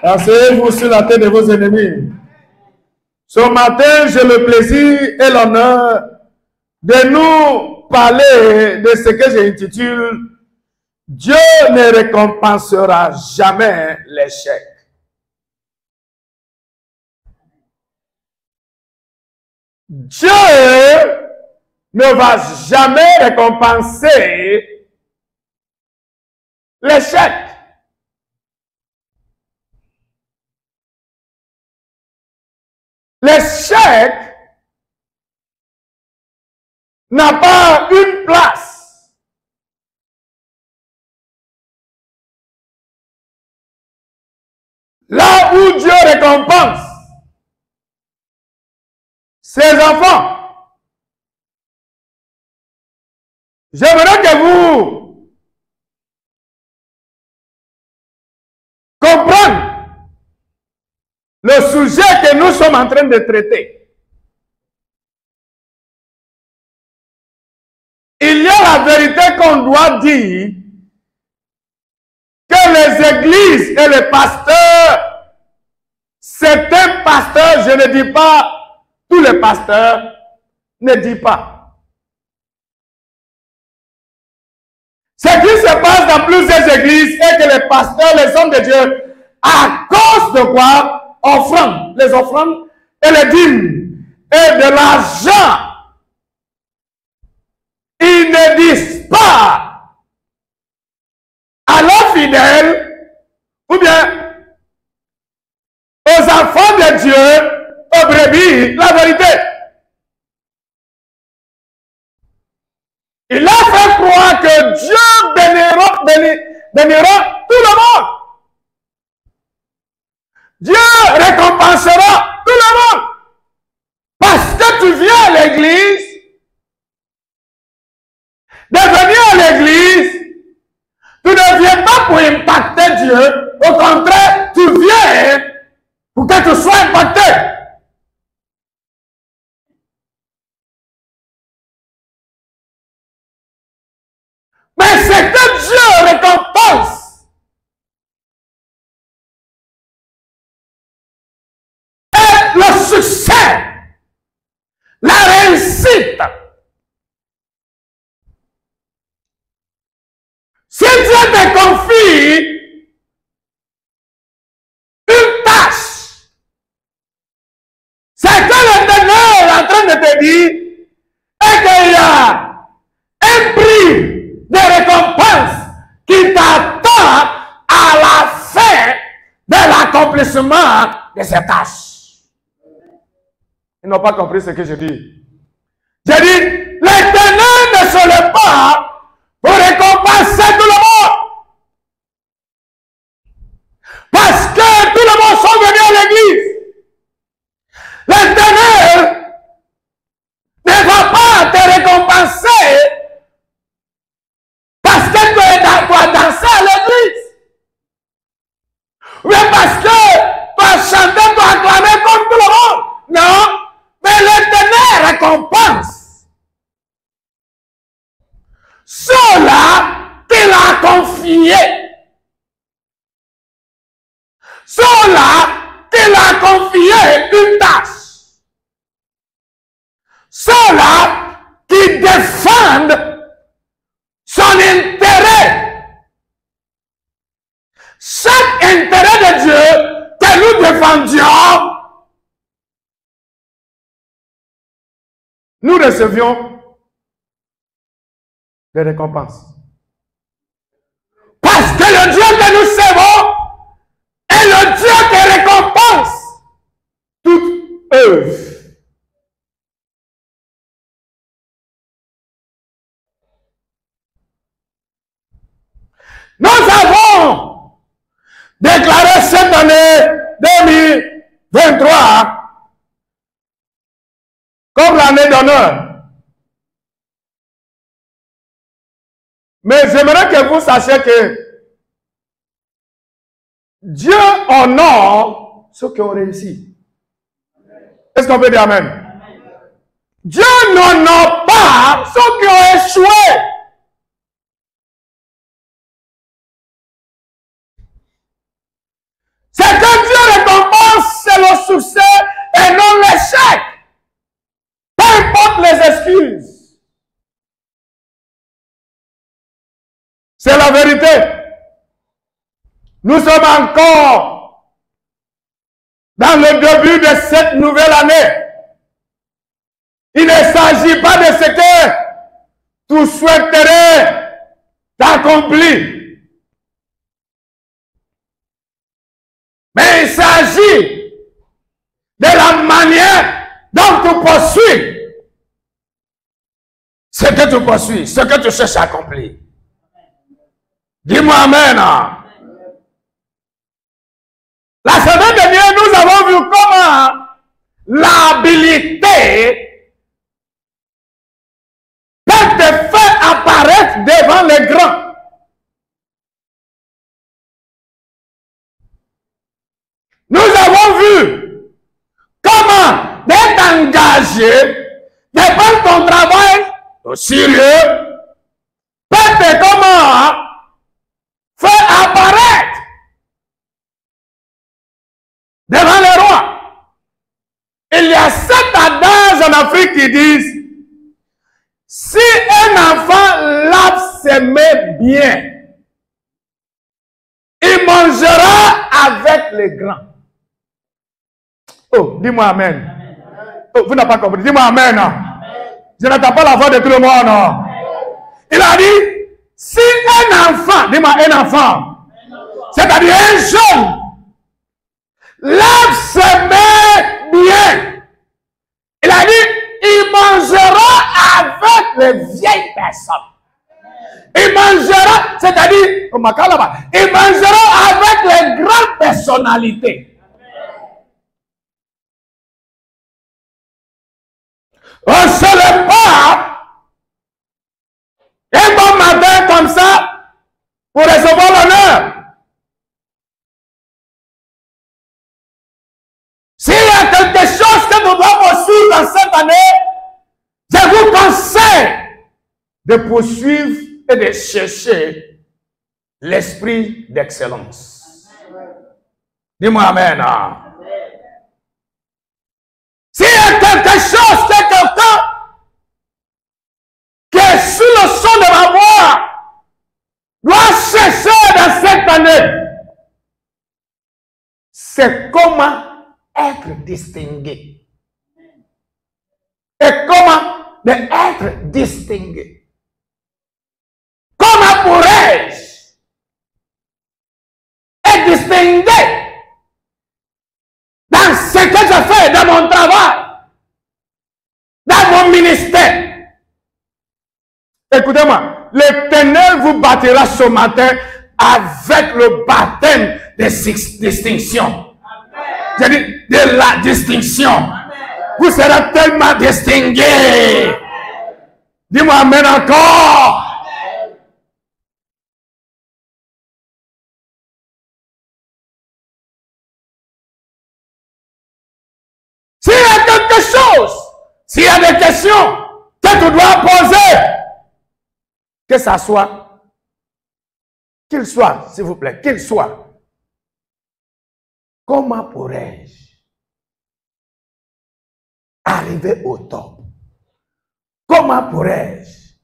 Asseyez-vous sur la tête de vos ennemis. Ce matin, j'ai le plaisir et l'honneur de nous parler de ce que j'intitule « Dieu ne récompensera jamais l'échec ». Dieu ne va jamais récompenser l'échec. L'échec n'a pas une place. Là où Dieu récompense ses enfants, j'aimerais que vous compreniez le sujet que nous sommes en train de traiter. Il y a la vérité qu'on doit dire, que les églises et les pasteurs, certains pasteurs, je ne dis pas tous les pasteurs, ne disent pas. Ce qui se passe dans plusieurs églises est que les pasteurs, les hommes de Dieu, à cause de quoi? Offrande, les offrandes et les dîmes et de l'argent, ils ne disent pas à leurs fidèles ou bien aux enfants de Dieu, aux brebis, la vérité. Il a fait croire que Dieu bénira tout le monde. Dieu récompensera tout le monde. Parce que tu viens à l'église, de venir à l'église, tu ne viens pas pour impacter Dieu. Au contraire, tu viens pour que tu sois impacté. Mais c'est que Dieu récompense. Et le succès, la réussite. Si Dieu te confie une tâche, c'est que l'Éternel est en train de te dire et qu'il y a un prix de récompense qui t'attend à la fin de l'accomplissement de cette tâche. Ils n'ont pas compris ce que je dis. J'ai dit, l'Éternel ne se lève pas pour récompenser tout le monde. Parce que tout le monde sont venus à l'église. L'Éternel ne va pas te récompenser parce que tu as dansé à l'église. Oui, parce que tu as chanté, tu as acclamé comme tout le monde. Non, mais l'Éternel récompense ceux-là qu'il a confié. Ceux-là qu'il a confié une tâche. Ceux-là qui défendent son intérêt. Chaque intérêt de Dieu que nous défendions, nous recevions des récompenses. Parce que le Dieu que nous servons est le Dieu qui récompense toute œuvre. Nous avons déclaré cette année 2023 comme l'année d'honneur. Mais j'aimerais que vous sachiez que Dieu honore ceux qui ont réussi. Est-ce qu'on peut dire amen? Dieu n'honore pas ceux qui ont échoué. C'est que s'excuse. C'est la vérité. Nous sommes encore dans le début de cette nouvelle année. Il ne s'agit pas de ce que tu souhaiterais d'accomplir. Mais il s'agit de la manière dont tu poursuis ce que tu poursuis, ce que tu cherches à accomplir. Dis-moi Amen. La semaine dernière, nous avons vu comment l'habilité peut te faire apparaître devant les grands. Nous avons vu comment d'être engagé, de prendre ton travail au sérieux, peut te comment faire apparaître devant les rois. Il y a cet adage en Afrique qui disent, si un enfant lave ses mains bien, il mangera avec les grands. Oh, dis-moi Amen. Oh, vous n'avez pas compris. Dis-moi Amen. Je n'entends pas la voix de tout le monde. Il a dit, si un enfant, dis-moi un enfant, c'est-à-dire un jeune, lave ses mains bien, il a dit, il mangera avec les vieilles personnes. Il mangera, c'est-à-dire, il mangera avec les grandes personnalités. On ne se lève pas un bon matin comme ça pour recevoir l'honneur. S'il y a quelque chose que nous devons poursuivre dans cette année, je vous conseille de poursuivre et de chercher l'esprit d'excellence. Dis-moi Amen. S'il y a quelque chose que quelqu'un qui est sous le son de ma voix doit chercher dans cette année, c'est comment être distingué. Et comment être distingué. Comment pourrais-je être distingué dans ce que je fais, dans mon travail, dans mon ministère? Écoutez-moi, l'Éternel vous bâtira ce matin avec le baptême de distinction. J'ai dit de la distinction. Vous serez tellement distingué. Dis-moi Amen encore. S'il y a quelque chose, s'il y a des questions que tu dois poser, que ça soit, qu'il soit, s'il vous plaît, qu'il soit. Comment pourrais-je arriver au top? Comment pourrais-je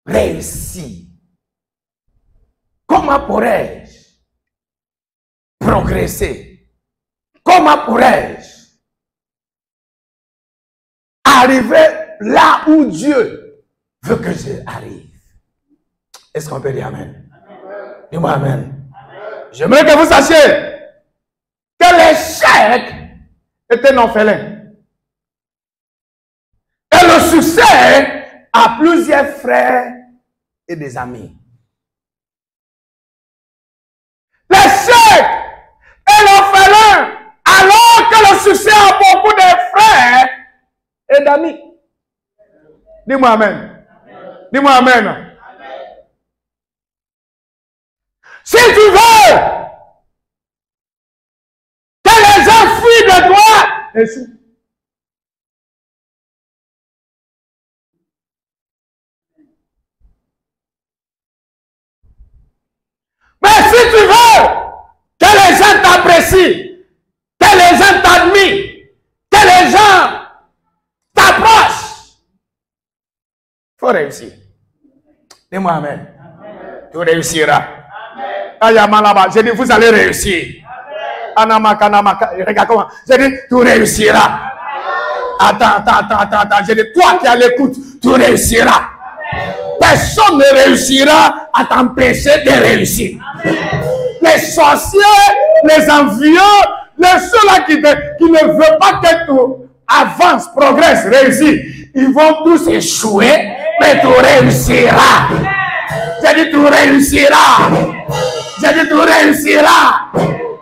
réussir? Comment pourrais-je progresser? Comment pourrais-je arriver là où Dieu veut que j'arrive? Est-ce qu'on peut dire Amen? Dis-moi Amen. J'aimerais que vous sachiez que l'échec est un orphelin. Et le succès a plusieurs frères et des amis. L'échec est l'orphelin alors que le succès a beaucoup de frères et d'amis. Dis-moi Amen. Dis-moi Amen. Si tu veux que les gens fuient de toi, échoue. Mais si tu veux que les gens t'apprécient, que les gens t'admirent, que les gens t'approchent, faut réussir. Dis-moi amen. Tu réussiras. Ayama là-bas, j'ai dit, vous allez réussir. Anamaka, namaka, regarde comment. J'ai dit, tu réussiras. Attends. J'ai dit, toi qui as l'écoute, tu réussiras. Personne ne réussira à t'empêcher de réussir. Les sorciers, les envieux, les ceux-là qui ne veulent pas que tu avances, progresses, réussis, ils vont tous échouer, mais tu réussiras. J'ai dit, tu réussiras. J'ai dit, tu réussiras.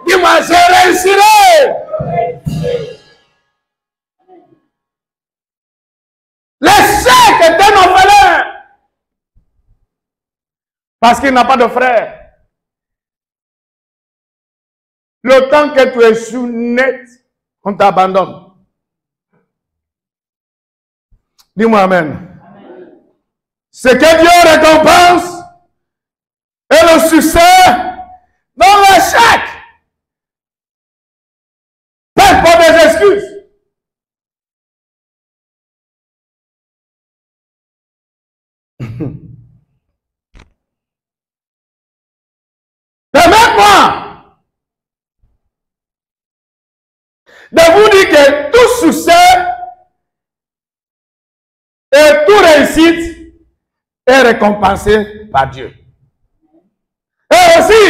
Dis-moi, je réussirai. L'échec est un orphelin. Parce qu'il n'a pas de frère. Le temps que tu échoues net, on t'abandonne. Dis-moi amen. Ce que Dieu récompense est le succès dans l'échec. Pas des excuses. Permettez-moi de vous dire que tout succès et toute réussite est récompensé par Dieu. Et aussi,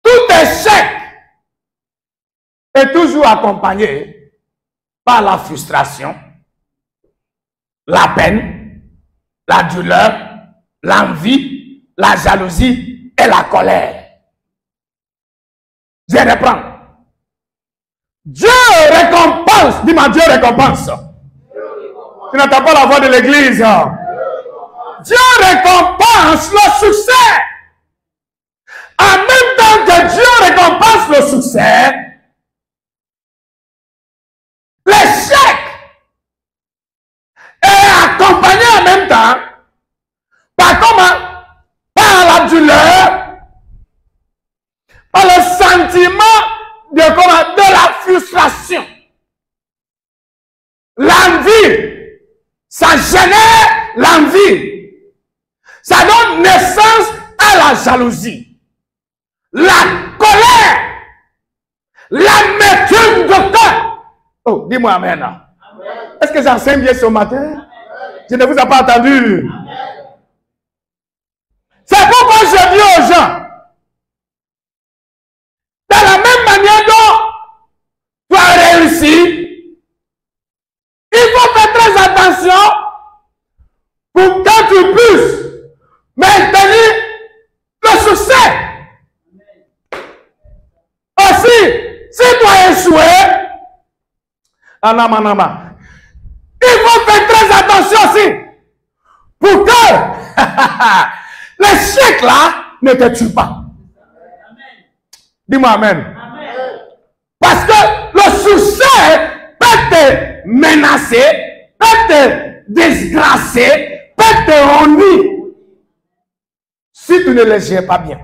tout échec est toujours accompagné par la frustration, la peine, la douleur, l'envie, la jalousie et la colère. Je reprends. Dieu récompense. Dis-moi, Dieu récompense. Tu n'entends pas la voix de l'église. Dieu récompense le succès. En même temps que Dieu récompense le succès, l'échec est accompagné en même temps par comment? Par la douleur, par le sentiment de la frustration. L'envie. Ça génère l'envie. Ça donne naissance à la jalousie. La colère. L'amertume de cœur. Oh, dis-moi amen. Est-ce que j'enseigne bien ce matin? Je ne vous ai pas entendu. C'est pourquoi je dis aux gens, de la même manière dont tu as réussi, il faut faire très attention pour que tu puisses maintenir le succès. Aussi, si tu as échoué, il faut faire très attention aussi pour que l'échec là ne te tue pas. Dis-moi amen. Parce que le succès peut te menacer, peut te disgracer, peut te ennuyer si tu ne les gères pas bien.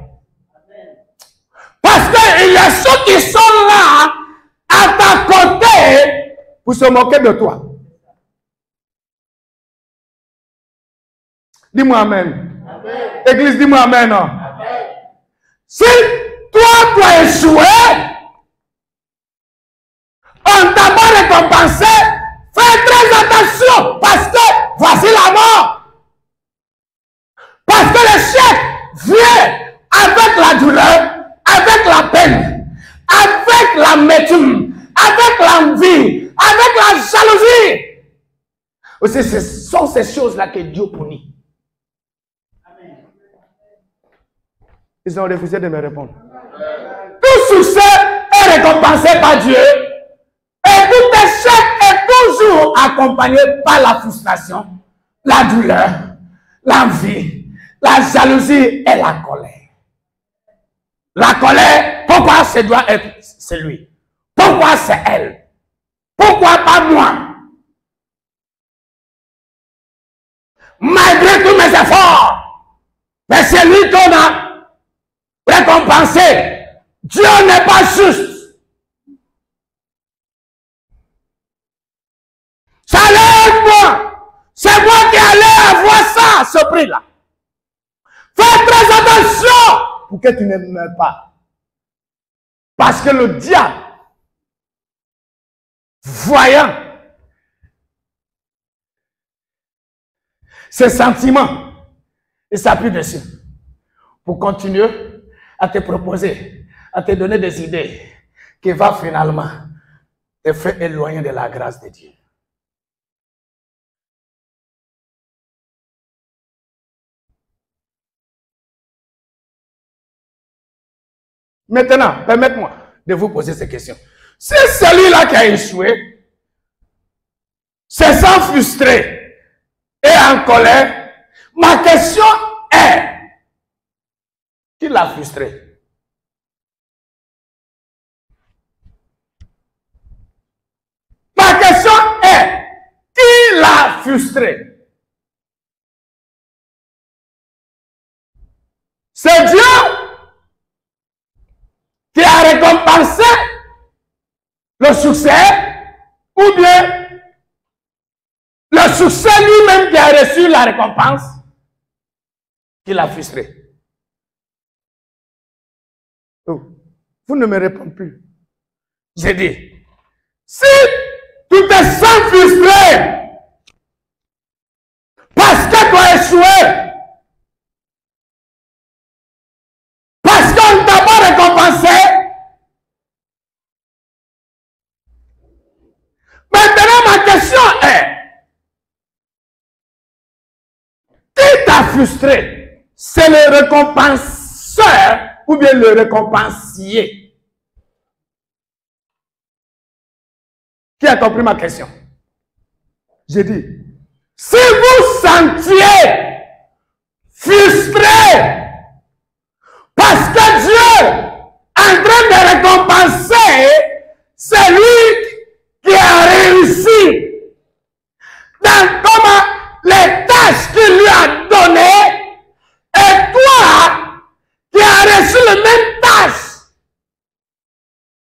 Parce qu'il y a ceux qui sont là à ta côté pour se moquer de toi. Dis-moi amen. Amen. Église, dis-moi amen. Amen. Si toi, tu as échoué, on t'a pas récompensé, fais très attention parce que voici la mort. Parce que l'échec vient avec la douleur, avec la peine, avec l'amertume, avec l'envie, avec la jalousie. Aussi, ce sont ces choses-là que Dieu punit. Ils ont refusé de me répondre. Tout succès est récompensé par Dieu. Et tout échec est toujours accompagné par la frustration, la douleur, l'envie, la jalousie et la colère. La colère, pourquoi ce doit être celui? Pourquoi c'est elle? Pourquoi pas moi? Malgré tous mes efforts, mais c'est lui qu'on a récompensé. Dieu n'est pas juste. Salve-moi. C'est compris là. Fais très attention pour que tu ne meurs pas. Parce que le diable, voyant ses sentiments, il s'appuie dessus pour continuer à te proposer, à te donner des idées qui vont finalement te faire éloigner de la grâce de Dieu. Maintenant, permettez-moi de vous poser ces questions. Si celui-là qui a échoué se sent frustré et en colère, ma question est, qui l'a frustré? Ma question est, qui l'a frustré? C'est Dieu qui a récompensé le succès, ou bien le succès lui-même qui a reçu la récompense qui l'a frustré. Oh, vous ne me répondez plus. J'ai dit, si tu te sens frustré parce que tu as échoué, parce qu'on ne t'a pas récompensé, maintenant ma question est, qui t'a frustré? C'est le récompenseur ou bien le récompensier? Qui a compris ma question? J'ai dit, si vous sentiez frustré parce que Dieu est en train de récompenser celui qui a réussi dans comment les tâches qu'il lui a données, et toi qui as reçu les mêmes tâches,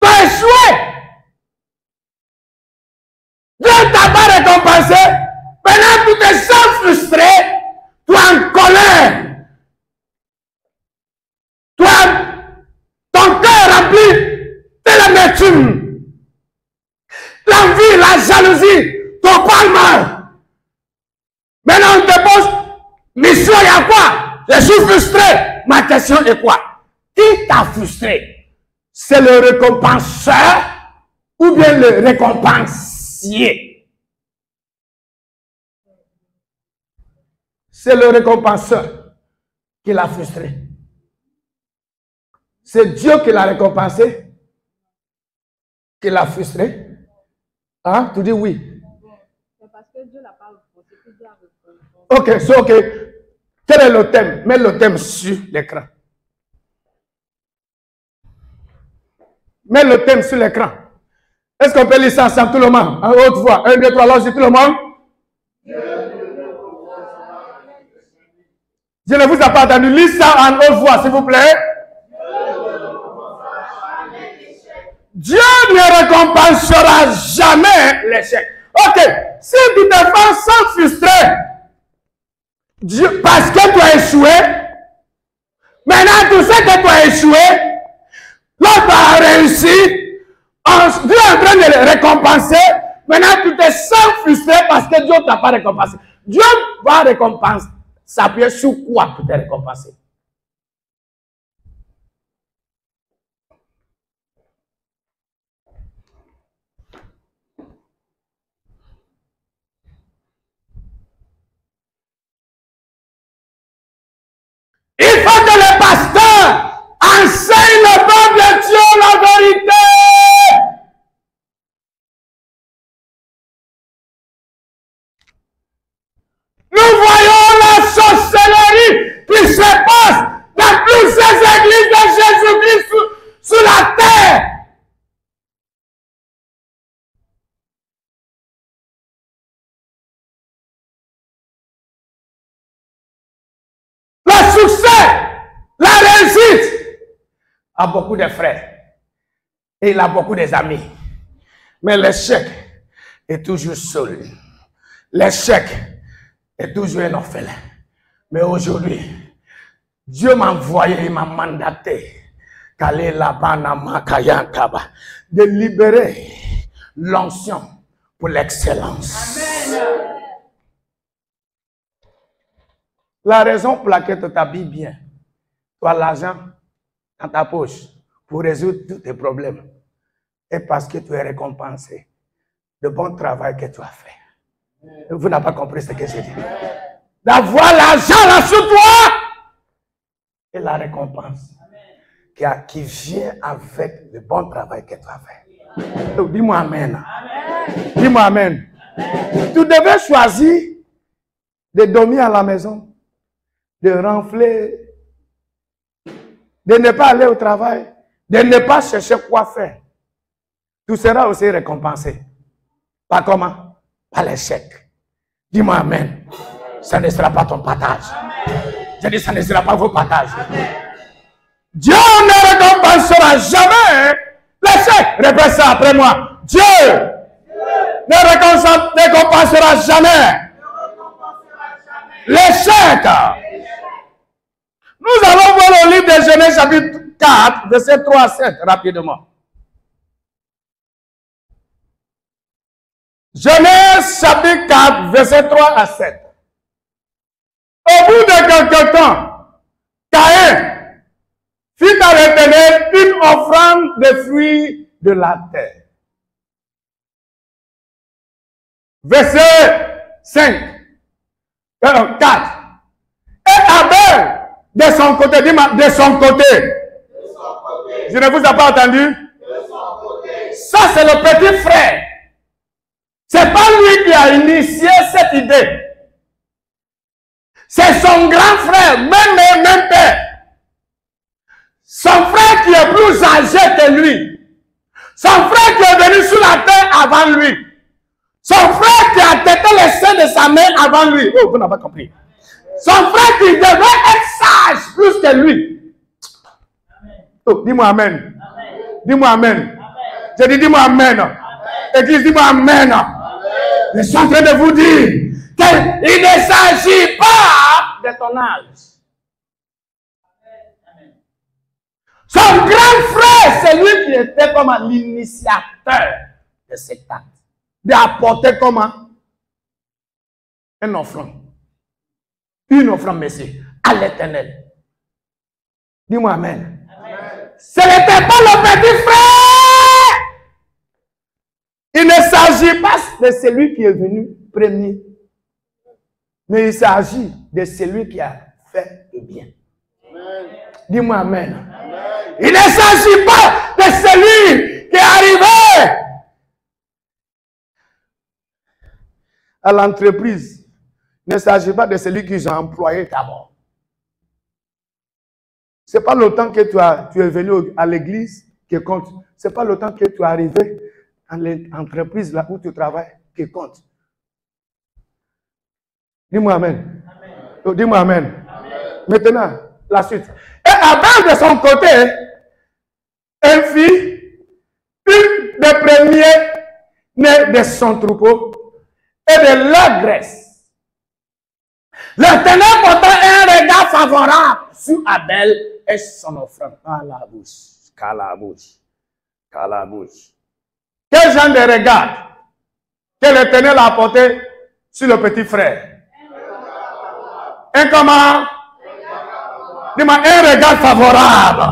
tu as échoué. Dieu ne t'a pas récompensé. Maintenant, tu te sens frustré, tu es en colère. Ton cœur rempli de l'amertume, l'envie, la jalousie, ton palme. Maintenant, on te pose, mission, il y a quoi? Je suis frustré. Ma question est quoi? Qui t'a frustré? C'est le récompenseur ou bien le récompensier? C'est le récompenseur qui l'a frustré. C'est Dieu qui l'a récompensé, qui l'a frustré. Hein? Tu dis oui. C'est parce que Dieu l'a pas récompensé que Dieu a récompensé. Ok, so ok. Quel est le thème? Mets le thème sur l'écran. Mets le thème sur l'écran. Est-ce qu'on peut lire ça ensemble, tout le monde? En haute voix. 1, 2, 3, là, tout le monde. Je ne vous ai pas entendu. Lise ça en haute voix, s'il vous plaît. Dieu ne récompensera jamais l'échec. Ok, si tu te sens frustré parce que tu as échoué, maintenant tu sais que tu as échoué, l'autre a réussi, Dieu est en train de le récompenser, maintenant tu te sens frustré parce que Dieu ne t'a pas récompensé. Dieu va récompenser, s'appuyer sur quoi pour te récompenser? Il faut que le pasteur enseigne le peuple de Dieu la vérité. Nous voyons la sorcellerie qui se passe dans toutes ces églises de Jésus-Christ sur la terre. Le succès, la réussite a beaucoup de frères et il a beaucoup d'amis. Mais l'échec est toujours seul. L'échec est toujours un orphelin. Mais aujourd'hui, Dieu m'a envoyé, il m'a mandaté de libérer l'onction pour l'excellence. La raison pour laquelle tu t'habilles bien, tu as l'argent dans ta poche pour résoudre tous tes problèmes, est parce que tu es récompensé de bon travail que tu as fait. Vous n'avez pas compris ce que j'ai dit. D'avoir l'argent là sur toi et la récompense qui vient avec le bon travail que tu as fait. Donc, dis-moi amen. Dis-moi amen. Tu devais choisir de dormir à la maison, de renfler, de ne pas aller au travail, de ne pas chercher quoi faire. Tu seras aussi récompensé. Pas comment? Par l'échec. Dis-moi amen. Ça ne sera pas ton partage. Je dis, ça ne sera pas vos partages. Dieu ne récompensera jamais l'échec. Répète ça après moi. Dieu ne récompensera jamais l'échec. Nous allons voir le livre de Genèse chapitre 4, verset 3 à 7, rapidement. Genèse chapitre 4, verset 3 à 7. Au bout de quelque temps, Caïn fit à l'Éternel une offrande de fruits de la terre. Verset 5, 4. Et Abel, de son côté, dis-moi, de son côté. Je ne vous ai pas entendu? Ça, c'est le petit frère. C'est pas lui qui a initié cette idée. C'est son grand frère, même père. Son frère qui est plus âgé que lui. Son frère qui est venu sur la terre avant lui. Son frère qui a tété le sein de sa mère avant lui. Oh, vous n'avez pas compris. Son frère qui devait être sage plus que lui. Oh, dis-moi amen. Dis-moi amen. Je dis dis-moi amen. Église, dis-moi amen. Je suis en train de vous dire qu'il ne s'agit pas de ton âge. Son grand frère, c'est lui qui était comme l'initiateur de cet acte. D'apporter comment? Un offrande. Une offrande, merci, à l'Éternel. Dis-moi amen. Ce n'était pas le petit frère. Il ne s'agit pas de celui qui est venu premier. Mais il s'agit de celui qui a fait le bien. Dis-moi amen. Il ne s'agit pas de celui qui est arrivé à l'entreprise. Il ne s'agit pas de celui qu'ils ont employé d'abord. Ce n'est pas le temps que tu es venu à l'église qui compte. Ce n'est pas le temps que tu es arrivé à l'entreprise là où tu travailles qui compte. Dis-moi amen. Dis-moi amen. Maintenant, la suite. Et Abel de son côté, un fils, une des premiers nés de son troupeau et de leur graisse. L'Éternel porta un regard favorable sur Abel et son offrande. Calabouche. Quel genre de regard que l'Éternel a porté sur le petit frère? Un comment? Dis-moi, un regard favorable.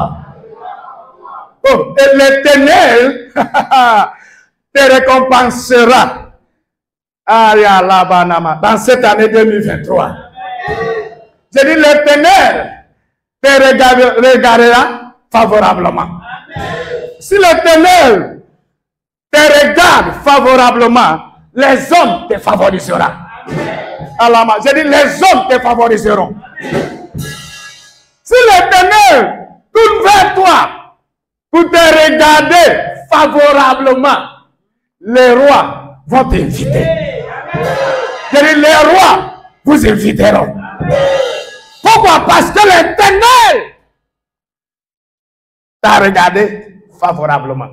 Oh, et l'Éternel te récompensera dans cette année 2023. Je dis, l'Éternel te regardera favorablement. Si l'Éternel te regarde favorablement, les hommes te favoriseront. Je dis, les hommes te favoriseront. Si l'Éternel tourne vers toi pour te regarder favorablement, les rois vont t'inviter. Je dis, les rois vous inviteront. Pourquoi? Parce que l'Éternel t'a regardé favorablement.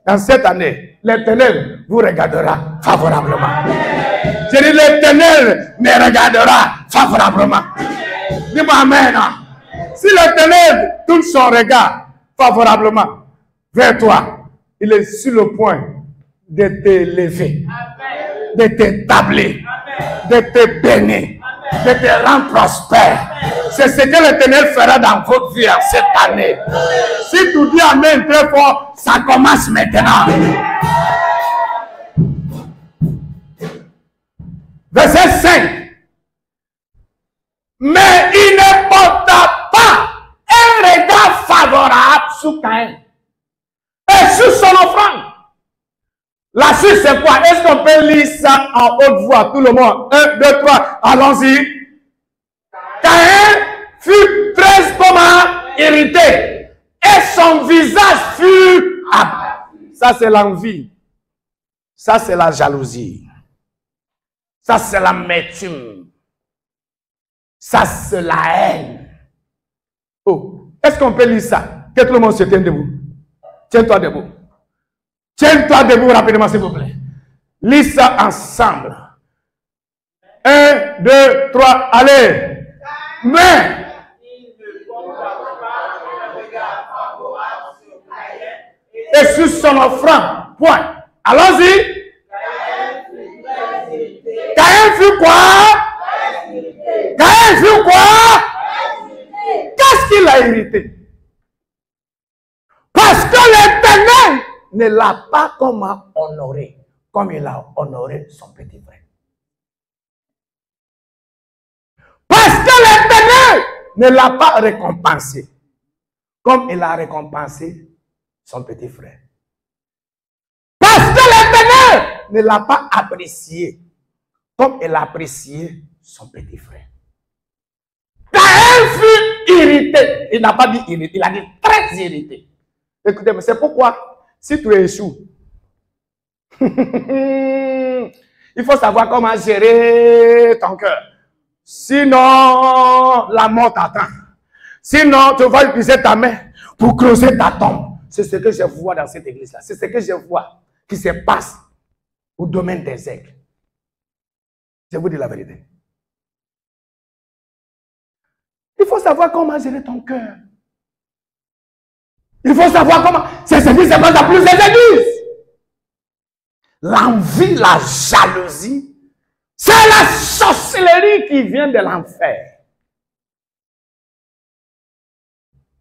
Dans cette année, l'Éternel vous regardera favorablement. Je dis, l'Éternel me regardera favorablement. Dis-moi amen. Si l'Éternel tourne son regard favorablement vers toi, il est sur le point de t'élever, de t'établir, de te bénir, de te rendre prospère. C'est ce que l'Éternel fera dans votre vie en cette année. Si tu dis amen très fort, ça commence maintenant. Verset 5. Mais il ne porta pas un regard favorable sur Caïn et sur son offrande. La suite, c'est quoi? Est-ce qu'on peut lire ça en haute voix? Tout le monde. 1, 2, 3. Allons-y. Caïn fut très comment irrité. Et son visage fut abattu. Ça, c'est l'envie. Ça, c'est la jalousie. Ça, c'est l'amertume. Ça, c'est la haine. Oh, est-ce qu'on peut lire ça? Que tout le monde se tienne debout. Tiens-toi debout. Tiens-toi debout rapidement, s'il vous plaît. Lis ça ensemble. 1, 2, 3, allez. Mais et sur son offrande. Point. Allons-y. Caïn fut quoi? Caïn fut quoi? Qu'est-ce qu'il a irrité? Parce que l'Éternel ne l'a pas honoré, comme il a honoré son petit frère. Parce que l'Éternel ne l'a pas récompensé, comme il a récompensé son petit frère. Parce que l'Éternel ne l'a pas apprécié, comme il a apprécié son petit frère. Caïn fut irrité. Il n'a pas dit irrité, il a dit très irrité. Écoutez, mais c'est pourquoi, si tu échoues, il faut savoir comment gérer ton cœur. Sinon, la mort t'attend. Sinon, tu vas utiliser ta main pour creuser ta tombe. C'est ce que je vois dans cette église-là. C'est ce que je vois qui se passe au domaine des aigles. Je vous dis la vérité. Il faut savoir comment gérer ton cœur. Il faut savoir comment. C'est ce qui se passe dans plusieurs églises. L'envie, la jalousie, c'est la sorcellerie qui vient de l'enfer.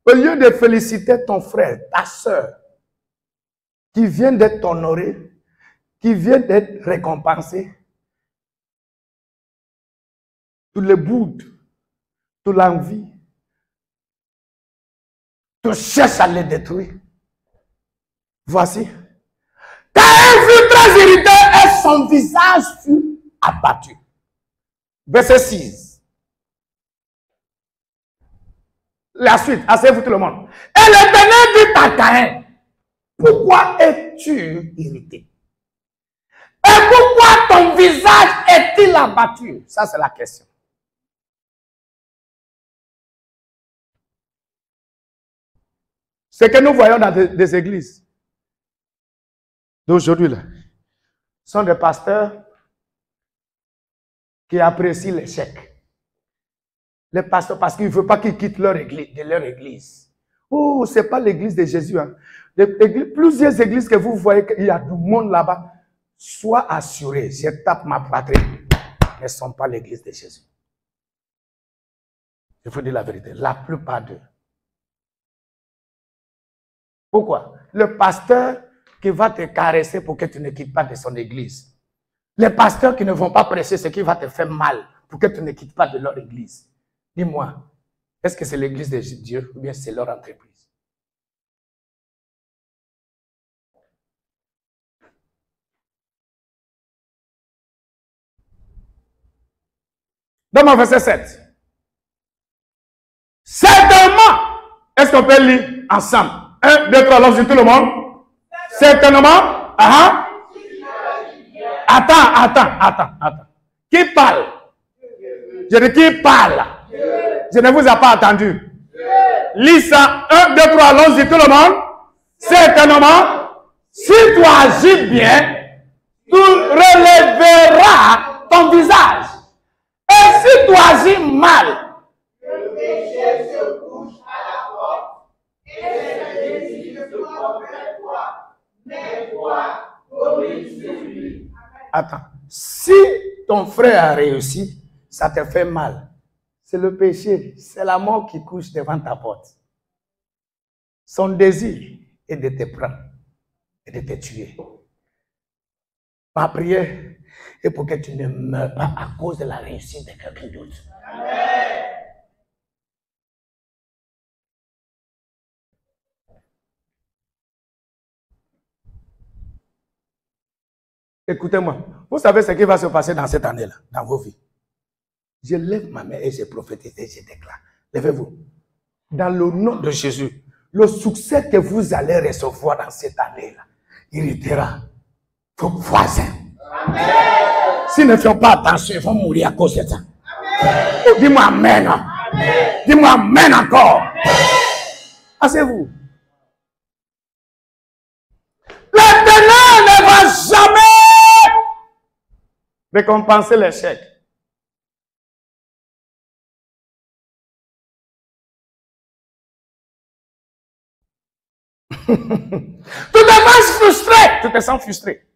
Au lieu de féliciter ton frère, ta soeur, qui vient d'être honoré, qui vient d'être récompensé, tu le boudes, tu l'envies, tu cherches à le détruire. Voici. Caïn fut très irrité et son visage fut abattu. Verset 6. La suite, asseyez-vous tout le monde. Et l'Éternel dit à Caïn, pourquoi es-tu irrité? Et pourquoi ton visage est-il abattu? Ça, c'est la question. Ce que nous voyons dans des églises d'aujourd'hui, sont des pasteurs qui apprécient l'échec. Les pasteurs, parce qu'ils ne veulent pas qu'ils quittent leur église. Oh, ce n'est pas l'église de Jésus. Hein. Plusieurs églises que vous voyez, qu'il y a du monde là-bas. Sois assuré, je tape ma patrie, ne sont pas l'église de Jésus. Je vous dis la vérité, la plupart d'eux. Pourquoi? Le pasteur qui va te caresser pour que tu ne quittes pas de son église. Les pasteurs qui ne vont pas prêcher ce qui va te faire mal pour que tu ne quittes pas de leur église. Dis-moi, est-ce que c'est l'église de Dieu ou bien c'est leur entreprise? Dans mon verset 7. Certainement, est-ce qu'on peut lire ensemble? 1, 2, 3, lance tout le monde. Certainement. Attends. Qui parle? Je dis qui parle? Je ne vous ai pas entendu. Lis ça. 1, 2, 3, allons-y tout le monde. Certainement, si tu agis bien, tu relèveras mal. Le péché se couche à la porte et ses désirs se complètent toi, mais toi, commis sur lui. Attends, si ton frère a réussi, ça te fait mal. C'est le péché, c'est la mort qui couche devant ta porte. Son désir est de te prendre et de te tuer. Ma prière est pour que tu ne meurs pas à cause de la réussite de quelqu'un d'autre. Écoutez-moi, vous savez ce qui va se passer dans cette année-là, dans vos vies. Je lève ma main et je prophétise et je déclare. Levez-vous. Dans le nom de Jésus, le succès que vous allez recevoir dans cette année-là irritera vos voisins. S'ils ne font pas attention, ils vont mourir à cause de ça. Oh, dis-moi amen. Dis-moi amen encore. Asseyez-vous. L'Éternel ne va jamais récompenser l'échec. Tu te sens frustré. Tu te sens frustré.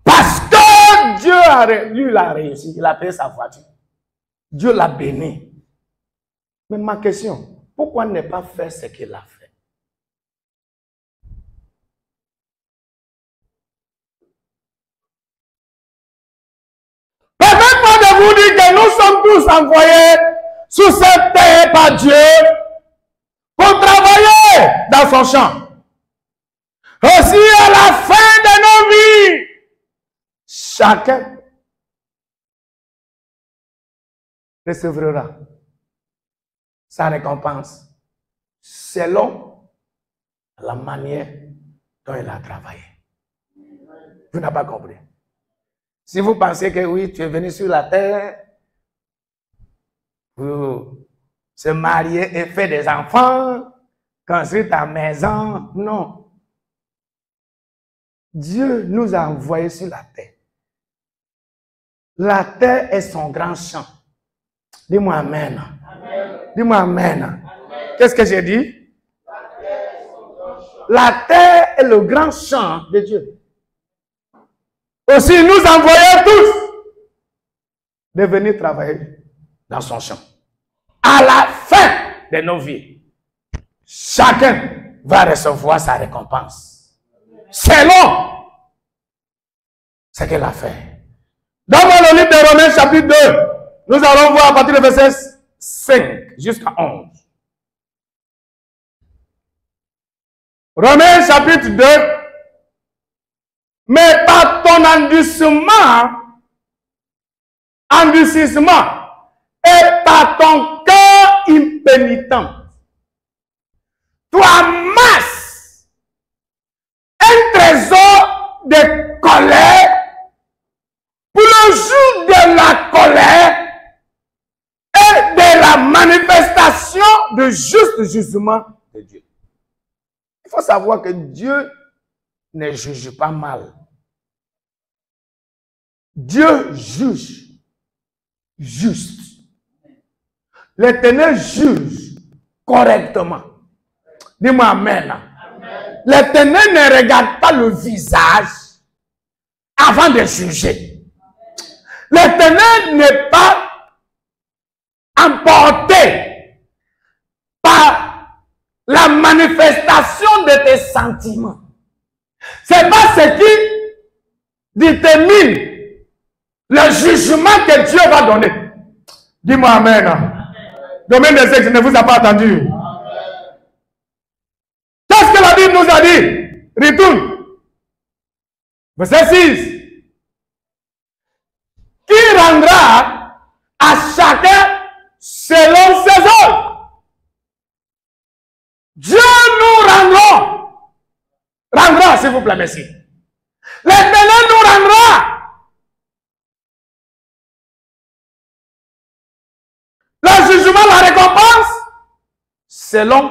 Parce que Dieu lui l'a réussi. Il a payé sa voiture. Dieu l'a béni. Mais ma question, pourquoi ne pas faire ce qu'il a fait? Permettez-moi de vous dire que nous sommes tous envoyés sur cette terre par Dieu pour travailler dans son champ. Aussi à la fin de nos vies, chacun recevra sa récompense selon la manière dont il a travaillé. Vous n'avez pas compris. Si vous pensez que oui, tu es venu sur la terre pour se marier et faire des enfants, construire ta maison, non. Dieu nous a envoyés sur la terre. La terre est son grand champ. Dis-moi amen. Dis-moi amen. Qu'est-ce que j'ai dit? La terre est le grand champ de Dieu. Aussi, nous envoyons tous de venir travailler dans son champ. À la fin de nos vies, chacun va recevoir sa récompense. Selon ce qu'il a fait. Dans le livre de Romains chapitre 2, nous allons voir à partir du verset 5 jusqu'à 11. Romains chapitre 2. Mais par ton endurcissement et par ton cœur impénitent, tu amasses un trésor de colère pour le jour de la colère et de la manifestation de juste jugement de Dieu. Il faut savoir que Dieu ne juge pas mal. Dieu juge juste. L'Éternel juge correctement. Dis-moi amen. L'Éternel ne regarde pas le visage avant de juger. L'Éternel n'est pas emporté par la manifestation de tes sentiments. C'est pas ce qui détermine le jugement que Dieu va donner. Dis-moi amen. Domaine des sexes ne vous a pas entendu. Qu'est-ce que la Bible nous a dit? Retourne. Verset 6. Qui rendra à chacun selon ses œuvres. Dieu nous rendra, s'il vous plaît, merci. L'Éternel nous rendra. Le jugement, la récompense, selon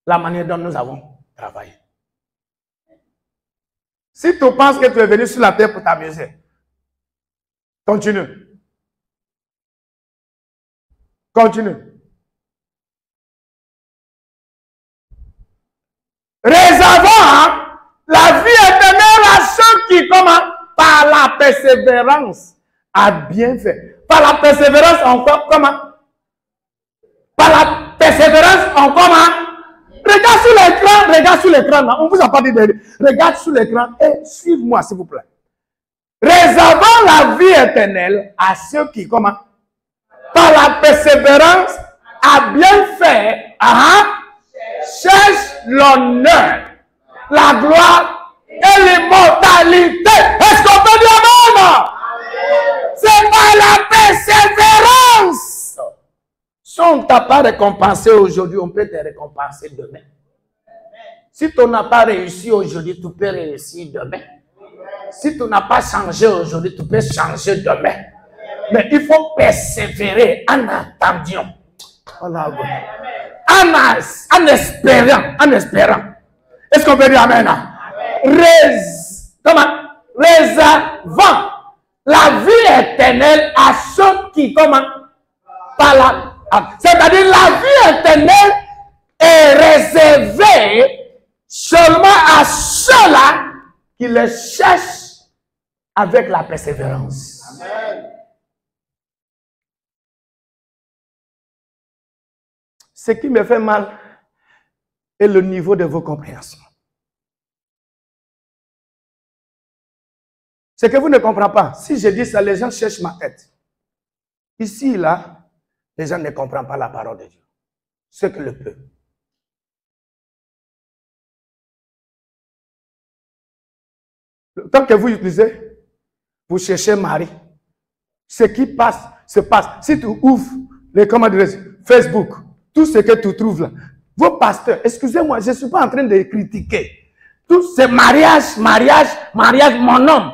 la manière dont nous avons travaillé. Si tu penses que tu es venu sur la terre pour t'amuser, continue. Continue. Réservant la vie éternelle à ceux qui, comment? Par la persévérance, a bien fait. Par la persévérance encore, comment? Par la persévérance en comment? Regarde sur l'écran, on vous a pas dit de... Regarde sur l'écran et suive-moi s'il vous plaît. Réservant la vie éternelle à ceux qui, comment? Par la persévérance, a bien fait, cherche l'honneur, la gloire et l'immortalité. Est-ce qu'on peut dire amen? C'est par la persévérance. Si on ne t'a pas récompensé aujourd'hui, on peut te récompenser demain. Si tu n'as pas réussi aujourd'hui, tu peux réussir demain. Si tu n'as pas changé aujourd'hui, tu peux changer demain. Mais il faut persévérer en attendant. En espérant. Est-ce qu'on peut dire amen? Réservant la vie éternelle à ceux qui, comment? C'est-à-dire la vie éternelle est réservée seulement à ceux-là qui le cherchent avec la persévérance. Amen. Ce qui me fait mal est le niveau de vos compréhensions. Ce que vous ne comprenez pas, si je dis ça, les gens cherchent ma tête. Ici, là, les gens ne comprennent pas la parole de Dieu. Ce que le peuple. Tant que vous utilisez, vous cherchez Marie. Ce qui passe, se passe. Si tu ouvres les commandes Facebook, tout ce que tu trouves là, vos pasteurs, excusez-moi, je ne suis pas en train de critiquer. Tout ce mariage, mon homme,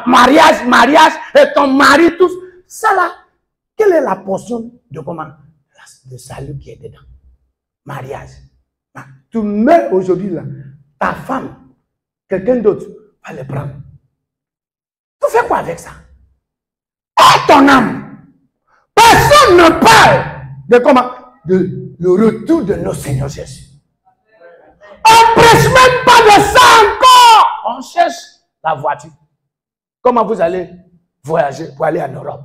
mariage, et ton mari, tout ça là. Quelle est la portion de comment? De salut qui est dedans? Mariage. Tu meurs aujourd'hui là, ta femme, quelqu'un d'autre va le prendre. Tu fais quoi avec ça? Et ton âme. Personne ne parle de comment? De le retour de notre Seigneur Jésus. On ne prêche même pas de ça encore. On cherche la voiture. Comment vous allez voyager pour aller en Europe?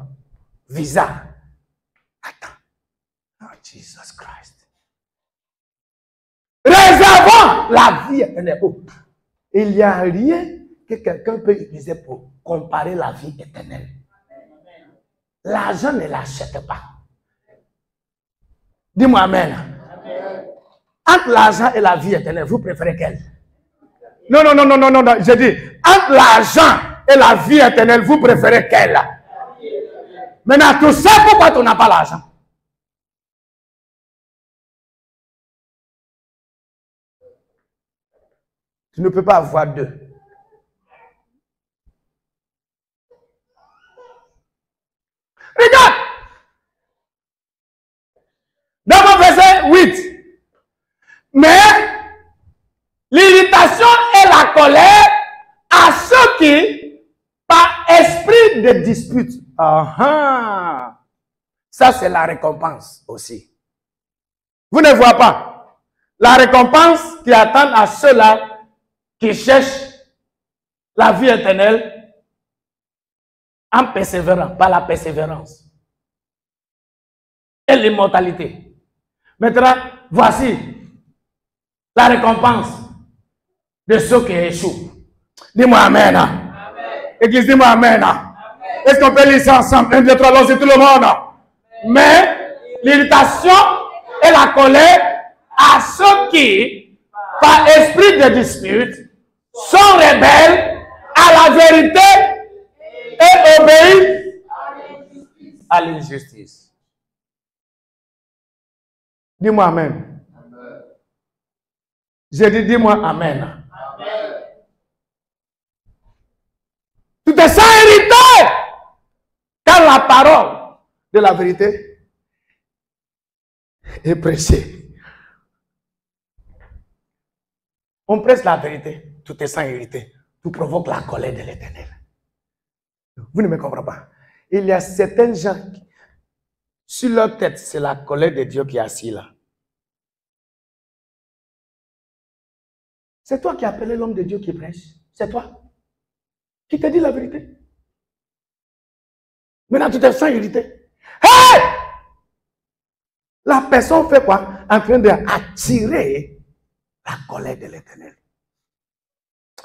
Visa. Attends. Oh, Jesus Christ. Réservons la vie éternelle. Il n'y a rien que quelqu'un peut utiliser pour comparer la vie éternelle. L'argent ne l'achète pas. Dis-moi amen. Entre l'argent et la vie éternelle, vous préférez quelle? Non. Je dis, entre l'argent et la vie éternelle, vous préférez quelle? Maintenant, tu sais pourquoi tu n'as pas l'argent. Tu ne peux pas avoir deux. Regarde. Dans mon verset 8. Mais l'irritation et la colère à ceux qui, par esprit de dispute. Ça, c'est la récompense aussi. Vous ne voyez pas. La récompense qui attend à ceux-là qui cherchent la vie éternelle en persévérant, par la persévérance et l'immortalité. Maintenant, voici la récompense de ceux qui échouent. Dis-moi amen. Église, dis-moi amen. Est-ce qu'on peut lire ça ensemble? 1, 2, 3, allons-y tout le monde. Mais l'irritation et la colère à ceux qui, par esprit de dispute, sont rebelles à la vérité et obéissent à l'injustice. Dis-moi amen. J'ai dit, dis-moi amen. Tu te sens irrité quand la parole de la vérité est prêchée. On prêche la vérité, tu te sens irrité. Tu provoques la colère de l'Éternel. Vous ne me comprenez pas. Il y a certains gens Sur leur tête, c'est la colère de Dieu qui est assise là. C'est toi qui as appelé l'homme de Dieu qui prêche. C'est toi qui te dit la vérité. Maintenant, tu te sens irrité. Hey! La personne fait quoi? En train d'attirer la colère de l'Éternel.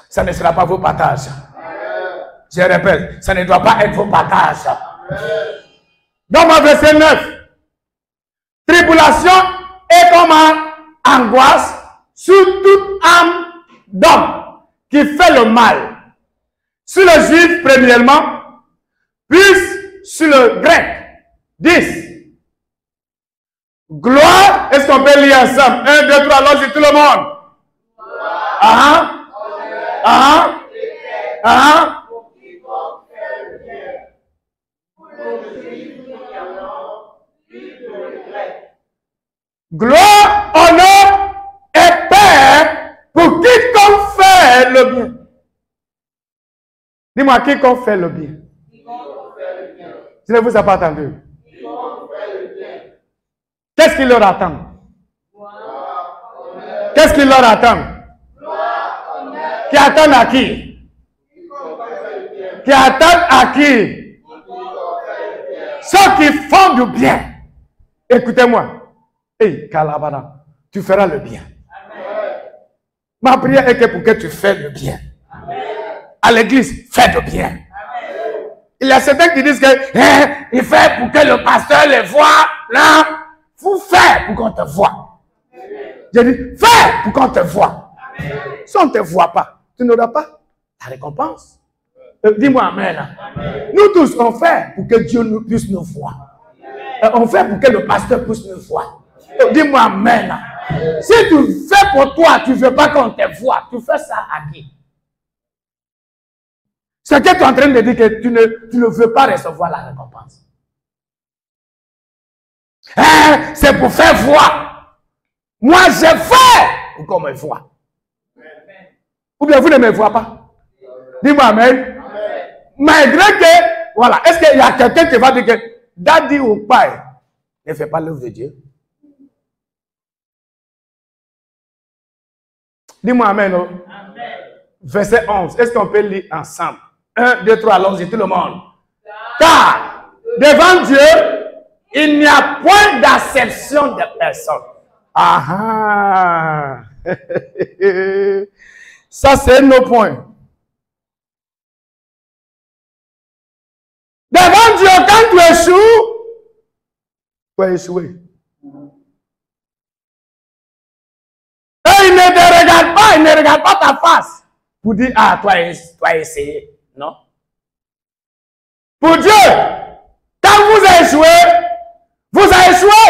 Ça ne sera pas vos partages. Je répète, ça ne doit pas être vos partages. Dans mon verset 9, tribulation est comme angoisse sur toute âme d'homme qui fait le mal. Sur le juif, premièrement, puis sur le grec. 10. Gloire, est-ce qu'on peut lire ensemble? 1, 2, 3, alors c'est tout le monde. Ah, ah, ah. Gloire, honneur et paix pour quiconque fait le bien. Dis-moi, quiconque fait le bien. Je ne vous ai pas entendu. Qu'est-ce qui leur attend? Qu'est-ce qui leur attend? Qui attend à qui? Qui attend à qui? Ceux qui font du bien. Écoutez-moi. Hey, Kalabara, tu feras le bien. Ma prière est que pour que tu fasses le bien. À l'église, fais le bien. Il y a certains qui disent que il fait pour que le pasteur les voit. Là, vous faites pour qu'on te voit. Je dis, fais pour qu'on te voit. Si on ne te voit pas, tu n'auras pas ta récompense. Dis-moi amen. Nous tous, on fait pour que Dieu puisse nous voir. On fait pour que le pasteur puisse nous voir. Dis-moi amen. Si tu fais pour toi, tu ne veux pas qu'on te voit, tu fais ça à qui? C'est que tu es en train de dire que tu ne veux pas recevoir la récompense. C'est pour faire voir. Moi, je fais pour qu'on me voit. Ou bien vous ne me voyez pas. Dis-moi amen. Malgré que, voilà, est-ce qu'il y a quelqu'un qui va dire que daddy ou père ne fait pas l'œuvre de Dieu? Dis-moi amen. Oh. Amen. Verset 11. Est-ce qu'on peut lire ensemble? 1, 2, 3, allons-y tout le monde. Car devant Dieu, il n'y a point d'acception de personne. Ah ah. Ça, c'est nos points. Devant Dieu, quand tu échoues, tu as échoué. Et il ne te regarde pas, il ne regarde pas ta face pour dire, ah, toi as essayé. Non. Pour Dieu, quand vous avez échoué, vous avez échoué.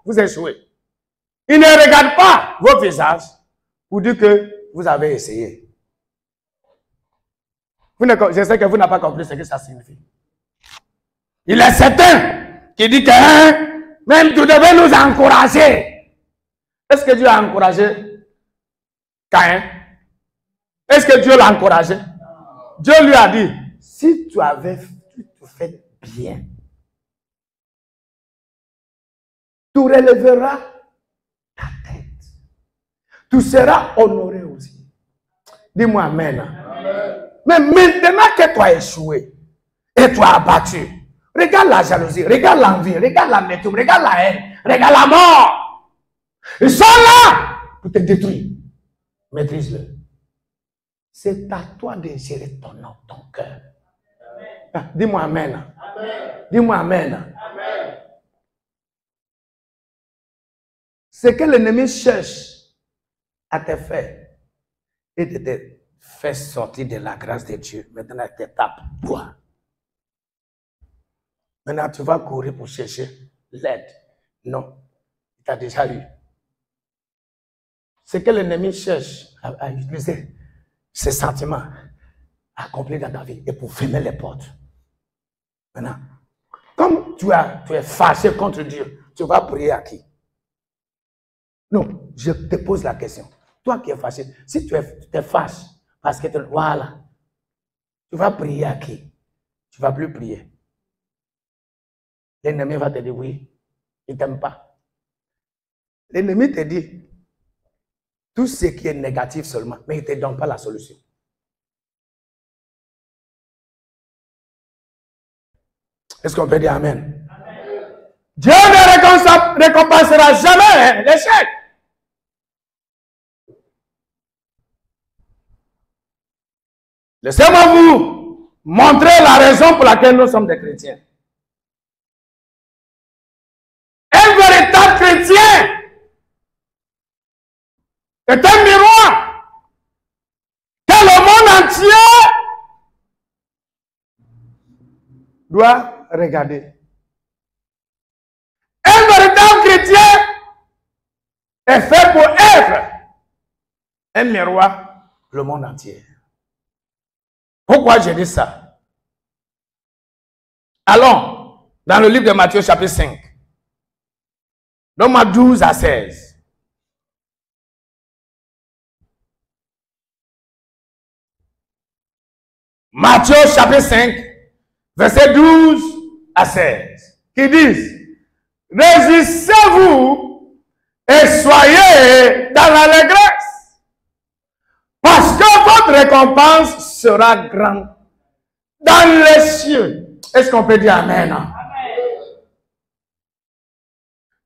Vous échouez. Il ne regarde pas vos visages pour dire que vous avez essayé. Je sais que vous n'avez pas compris ce que ça signifie. Il est certain qui dit que même tu devais nous encourager. Est-ce que Dieu a encouragé Caïn? Est-ce que Dieu l'a encouragé? Dieu lui a dit, si tu te fais bien, tu relèveras ta tête. Tu seras honoré aussi. Dis-moi amen. Amen. Mais maintenant que tu as échoué et tu as abattu, regarde la jalousie, regarde l'envie, regarde l'amertume, regarde la haine, regarde la mort. Ils sont là pour te détruire. Maîtrise-le. C'est à toi de gérer ton cœur. Dis-moi amen. Amen. Dis-moi amen. Amen. Ce que l'ennemi cherche à te faire et de te faire sortir de la grâce de Dieu. Maintenant, il te tape. Bois. Maintenant, tu vas courir pour chercher l'aide. Non. Il t'a déjà eu. Ce que l'ennemi cherche à utiliser ces sentiments accomplis dans ta vie et pour fermer les portes. Maintenant, comme tu es fâché contre Dieu, tu vas prier à qui? Non, je te pose la question. Toi qui es fâché, si tu te fâches parce que voilà, tu vas prier à qui? Tu ne vas plus prier. l'ennemi va te dire oui, il ne t'aime pas. L'ennemi te dit tout ce qui est négatif seulement, mais il ne te donne pas la solution. Est-ce qu'on peut dire amen? Amen. Dieu ne récompensera jamais l'échec. Laissez-moi vous montrer la raison pour laquelle nous sommes des chrétiens. Un véritable chrétien est un miroir que le monde entier doit regarder. Un véritable chrétien est fait pour être un miroir pour le monde entier. Pourquoi j'ai dit ça? Allons dans le livre de Matthieu chapitre 5. Donne-moi 12 à 16. Matthieu chapitre 5, verset 12 à 16. Qui disent, résistez-vous et soyez dans l'allégresse, parce que votre récompense sera grande dans les cieux. Est-ce qu'on peut dire amen? Amen.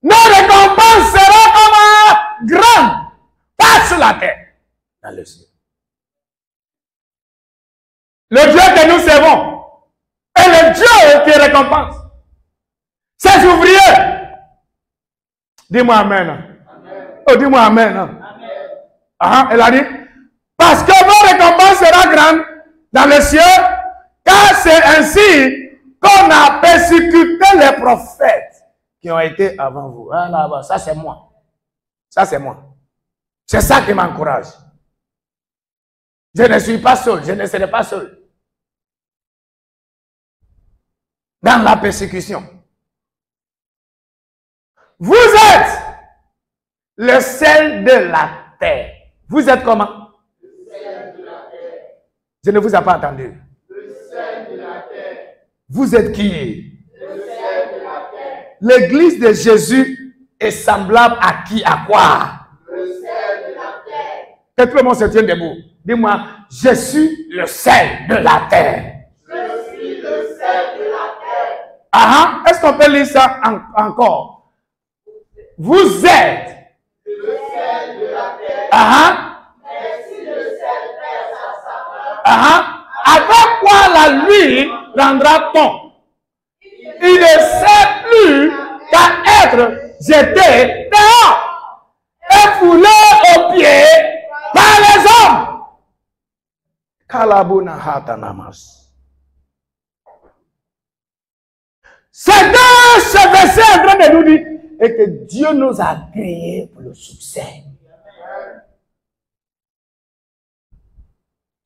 Nos récompenses seront comme grandes, pas sur la terre, dans les cieux. Le Dieu que nous servons est le Dieu qui récompense ses ouvriers. Dis-moi amen. Amen. Oh, dis-moi amen. Amen. Elle a dit, parce que vos récompenses seront grandes dans les cieux, car c'est ainsi qu'on a persécuté les prophètes qui ont été avant vous. Ah, là-bas, ça c'est moi. Ça c'est moi. C'est ça qui m'encourage. Je ne suis pas seul, je ne serai pas seul. Dans la persécution. Vous êtes le sel de la terre. Vous êtes comment? Le sel de la terre. Je ne vous ai pas entendu. Le sel de la terre. Vous êtes qui? Le sel de la terre. L'église de Jésus est semblable à qui? À quoi? Le sel de la terre. Que tout le monde se tienne debout. Dis-moi, je suis le sel de la terre. Je suis le sel de la terre. Ah, est-ce qu'on peut lire ça encore? Vous êtes le sel de la terre. Ah, merci le sel perd sa saveur. Ah, avec quoi la l'huile rendra-t-on? Il ne sert plus qu'à être jeté dehors et foulé aux pieds par les hommes. Kalabuna hatanamas. C'est dans ce verset en train de nous dire et que Dieu nous a créés pour le succès.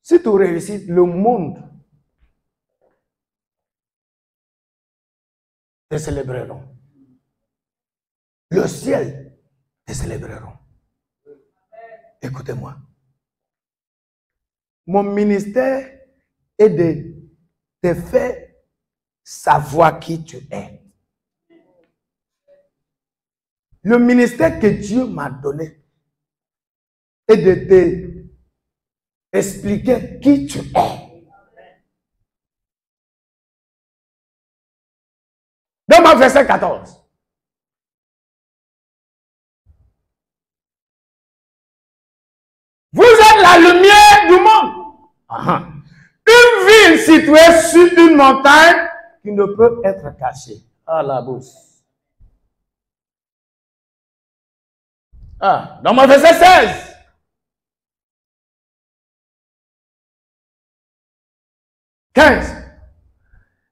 Si tu réussis, le monde te célébreront. Le ciel te célébreront. Écoutez-moi. Mon ministère est de te faire savoir qui tu es. Le ministère que Dieu m'a donné est de te expliquer qui tu es. Donne-moi verset 14. Vous êtes la lumière du monde. Une ville située sur une montagne qui ne peut être cachée. Ah, la bourse. Ah, dans mon verset 16.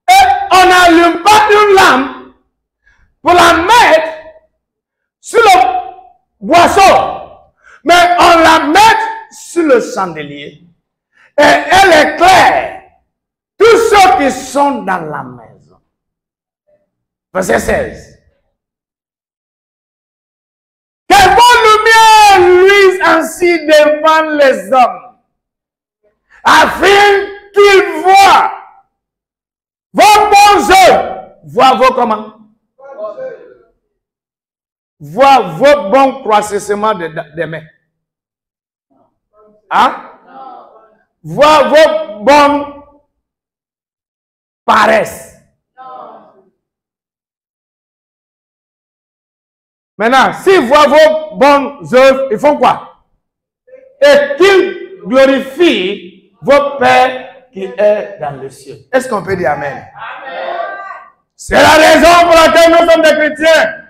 Et on n'allume pas une lampe pour la mettre sur le boisseau, mais on la met sur le chandelier. Et elle éclaire tous ceux qui sont dans la maison. Verset 16. Que vos lumières luisent ainsi devant les hommes, afin qu'ils voient vos bons œuvres. Voient vos comment? voir vos bons croissements des mains. Hein? Voir vos bonnes paresses. Maintenant, s'ils voient vos bonnes œuvres, ils font quoi? Et qu'ils glorifient vos pères qui est dans le ciel. Est-ce qu'on peut dire amen? Amen. C'est la raison pour laquelle nous sommes des chrétiens.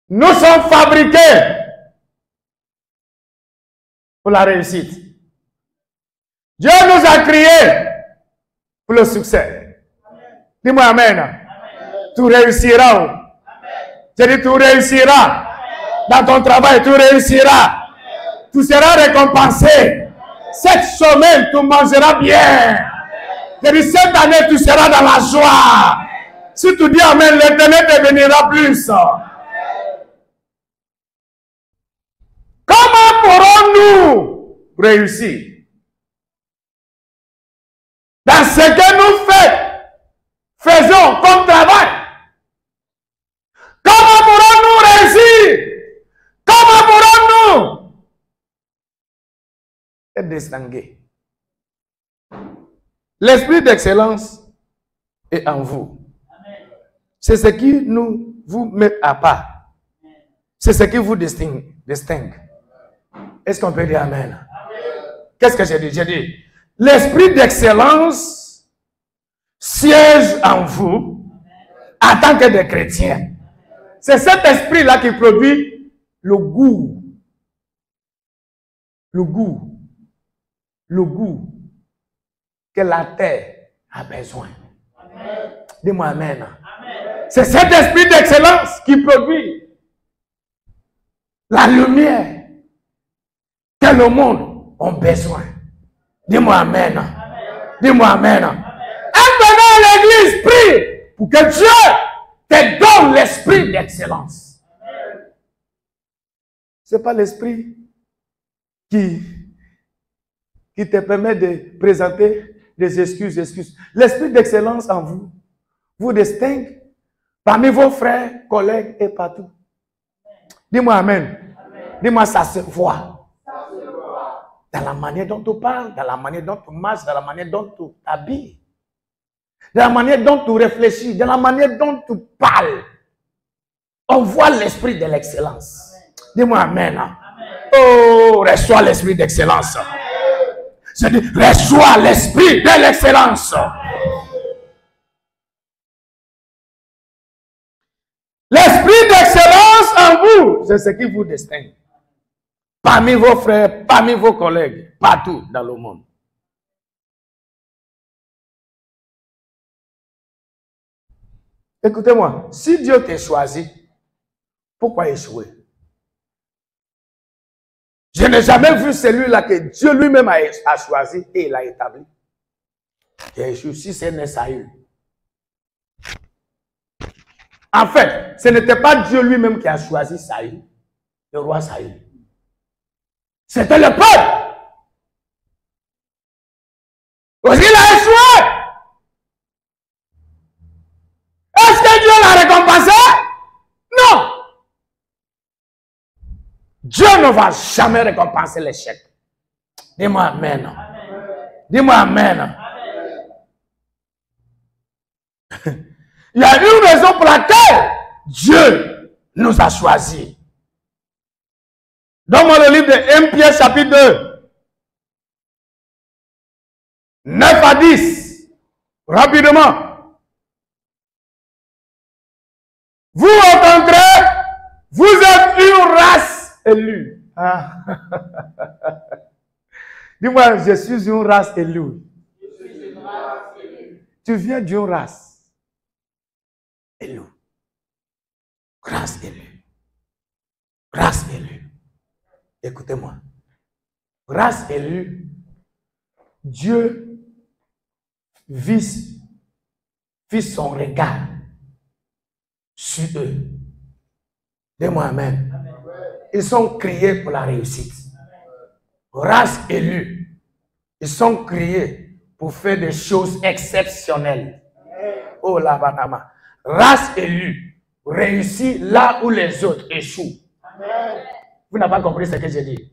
Nous sommes fabriqués pour la réussite. Dieu nous a créés pour le succès. Dis-moi amen. Amen. Tu réussiras. Je dis, tu réussiras. Dans ton travail, tu réussiras. Tu seras récompensé. Cette semaine, tu mangeras bien. Je dis, cette année, tu seras dans la joie. Si tu dis amen, l'Éternel te bénira plus. Comment pourrons-nous réussir dans ce que nous faisons comme travail? Comment pourrons-nous réussir? Comment pourrons-nous être distingués? L'esprit d'excellence est en vous. C'est ce qui vous met à part. C'est ce qui vous distingue. Est-ce qu'on peut dire amen? Qu'est-ce que j'ai dit? J'ai dit, l'esprit d'excellence siège en vous en tant que des chrétiens. C'est cet esprit-là qui produit le goût. Le goût. Le goût que la terre a besoin. Dis-moi amen. C'est cet esprit d'excellence qui produit la lumière que le monde a besoin. Dis-moi amen. Dis-moi amen. Maintenant l'église prie pour que Dieu te donne l'esprit d'excellence. Ce n'est pas l'esprit qui te permet de présenter des excuses. L'esprit d'excellence en vous vous distingue parmi vos frères, collègues et partout. Dis-moi amen. Dis-moi, ça se voit. Dans la manière dont tu parles, dans la manière dont tu marches, dans la manière dont tu t'habilles, dans la manière dont tu réfléchis, dans la manière dont tu parles. On voit l'esprit de l'excellence. Dis-moi amen. Oh, reçois l'esprit d'excellence. Je dis, reçois l'esprit de l'excellence. L'esprit d'excellence en vous, c'est ce qui vous distingue. Parmi vos frères, parmi vos collègues, partout dans le monde. Écoutez-moi, si Dieu t'a choisi, pourquoi échouer? Je n'ai jamais vu celui-là que Dieu lui-même a choisi et il a établi. Il a échoué. Si c'est né Saül. En fait, ce n'était pas Dieu lui-même qui a choisi Saül, le roi Saül. C'était le peuple. Aussi, il a échoué. Est-ce que Dieu l'a récompensé? Non. Dieu ne va jamais récompenser l'échec. Dis-moi amen. Dis-moi amen. Il y a une raison pour laquelle Dieu nous a choisis. Dans le livre de 1 Pierre chapitre 2, 9 à 10, rapidement. Vous au contraire, vous êtes une race élue. Ah. Dis-moi, je suis une race élue. Tu viens d'une race élue. Race élue. Race élue. Écoutez-moi. Race élue, Dieu vise son regard sur eux. Dis-moi amen. Ils sont créés pour la réussite. Race élue, ils sont créés pour faire des choses exceptionnelles. Oh la banama. Race élue, réussit là où les autres échouent. Amen. Vous n'avez pas compris ce que j'ai dit.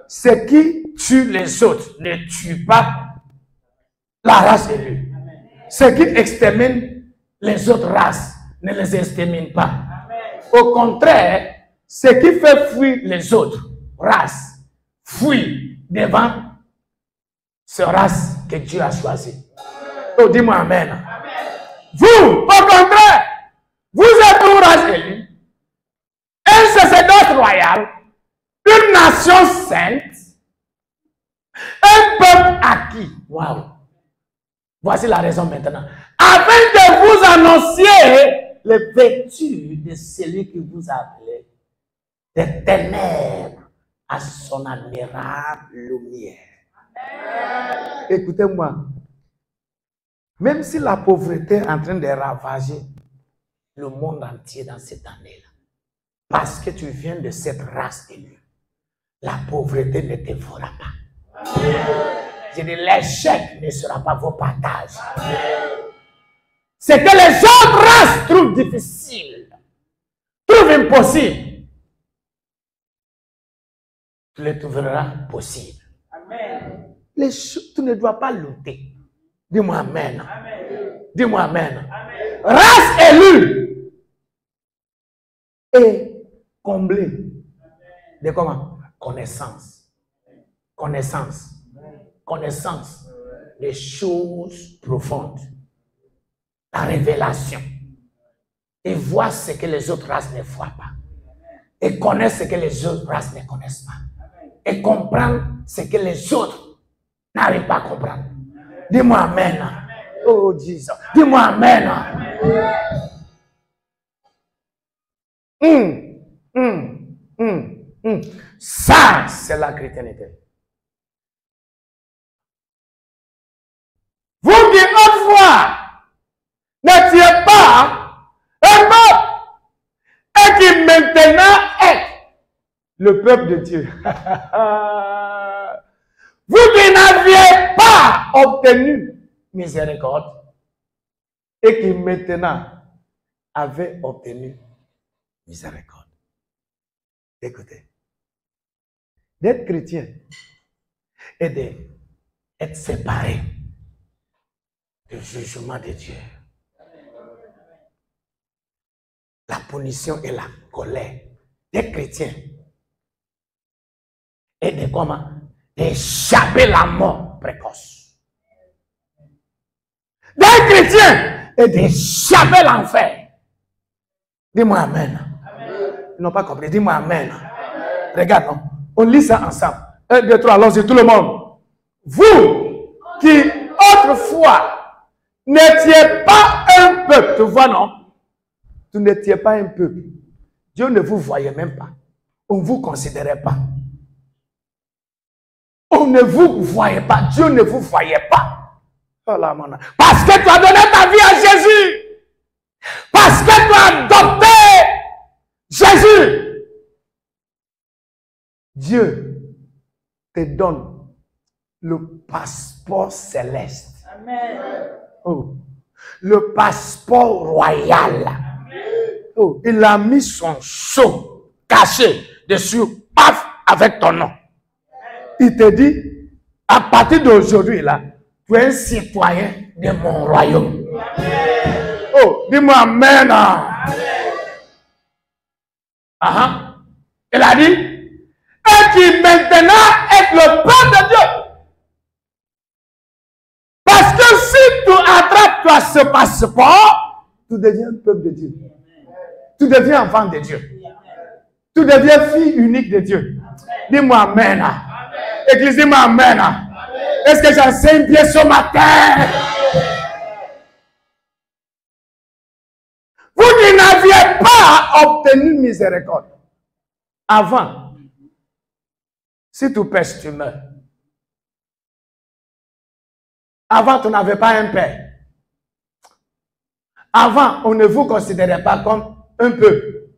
Ce qui tue les autres ne tue pas la race élue. Ce qui extermine les autres races ne les extermine pas. Au contraire, ce qui fait fuir les autres races fuit devant ce race que Dieu a choisi. Oh, dis-moi amen. Vous, au contraire, vous êtes une race élue, un sacerdoce royal, une nation sainte, un peuple acquis. Waouh! Voici la raison maintenant. Afin que vous annonciez les vertus de celui qui vous a appelé des ténèbres à son admirable lumière. Écoutez-moi. Même si la pauvreté est en train de ravager le monde entier dans cette année-là, parce que tu viens de cette race élue, la pauvreté ne te fera pas. Je dis, l'échec ne sera pas vos partages. C'est que les autres races trouvent difficile, trouvent impossible. Tu les trouveras possible. Amen. Tu ne dois pas lutter. Dis-moi amen. Dis-moi amen. Amen. Race élue et comblée de comment? Connaissance. Connaissance. Connaissance des choses profondes. La révélation. Et voir ce que les autres races ne voient pas. Et connaître ce que les autres races ne connaissent pas. Et comprendre ce que les autres n'arrivent pas à comprendre. Dis-moi amen. Oh Jesus. Dis-moi amen. Ça, c'est la chrétienté. Vous qui autrefois n'étiez pas un peuple et qui maintenant est le peuple de Dieu. Vous qui n'aviez pas obtenu miséricorde et qui maintenant avez obtenu miséricorde. Écoutez, d'être chrétien et d'être séparé du jugement de Dieu. La punition et la colère des chrétiens et de comment? D'échapper la mort précoce. Des chrétiens et d'échapper l'enfer. Dis-moi amen. Ils n'ont pas compris. Dis-moi amen. Regarde, non? On lit ça ensemble. 1, 2, 3, allons-y, tout le monde. Vous qui autrefois n'étiez pas un peuple, tu vois, non? Tu n'étiez pas un peuple. Dieu ne vous voyait même pas. On ne vous considérait pas. On ne vous voyait pas. Dieu ne vous voyait pas. Oh là, mon... Parce que tu as donné ta vie à Jésus. Parce que tu as adopté Jésus. Dieu te donne le passeport céleste. Amen. Oh. Le passeport royal. Oh. Il a mis son sceau caché dessus, paf, avec ton nom. Il te dit, à partir d'aujourd'hui, là, tu es un citoyen de mon royaume. Amen. Oh, dis-moi amen. Amen. Il a dit, et qui maintenant est le peuple de Dieu. Parce que si tu attrapes ce passeport, tu deviens un peuple de Dieu. Tu deviens enfant de Dieu. Tu deviens fille unique de Dieu. Dis-moi amen. Église, dis-moi amen. Est-ce que j'enseigne bien ce matin? Vous qui n'aviez pas obtenu miséricorde. Avant, si tu pèches, tu meurs. Avant, tu n'avais pas un père. Avant, on ne vous considérait pas comme un peuple.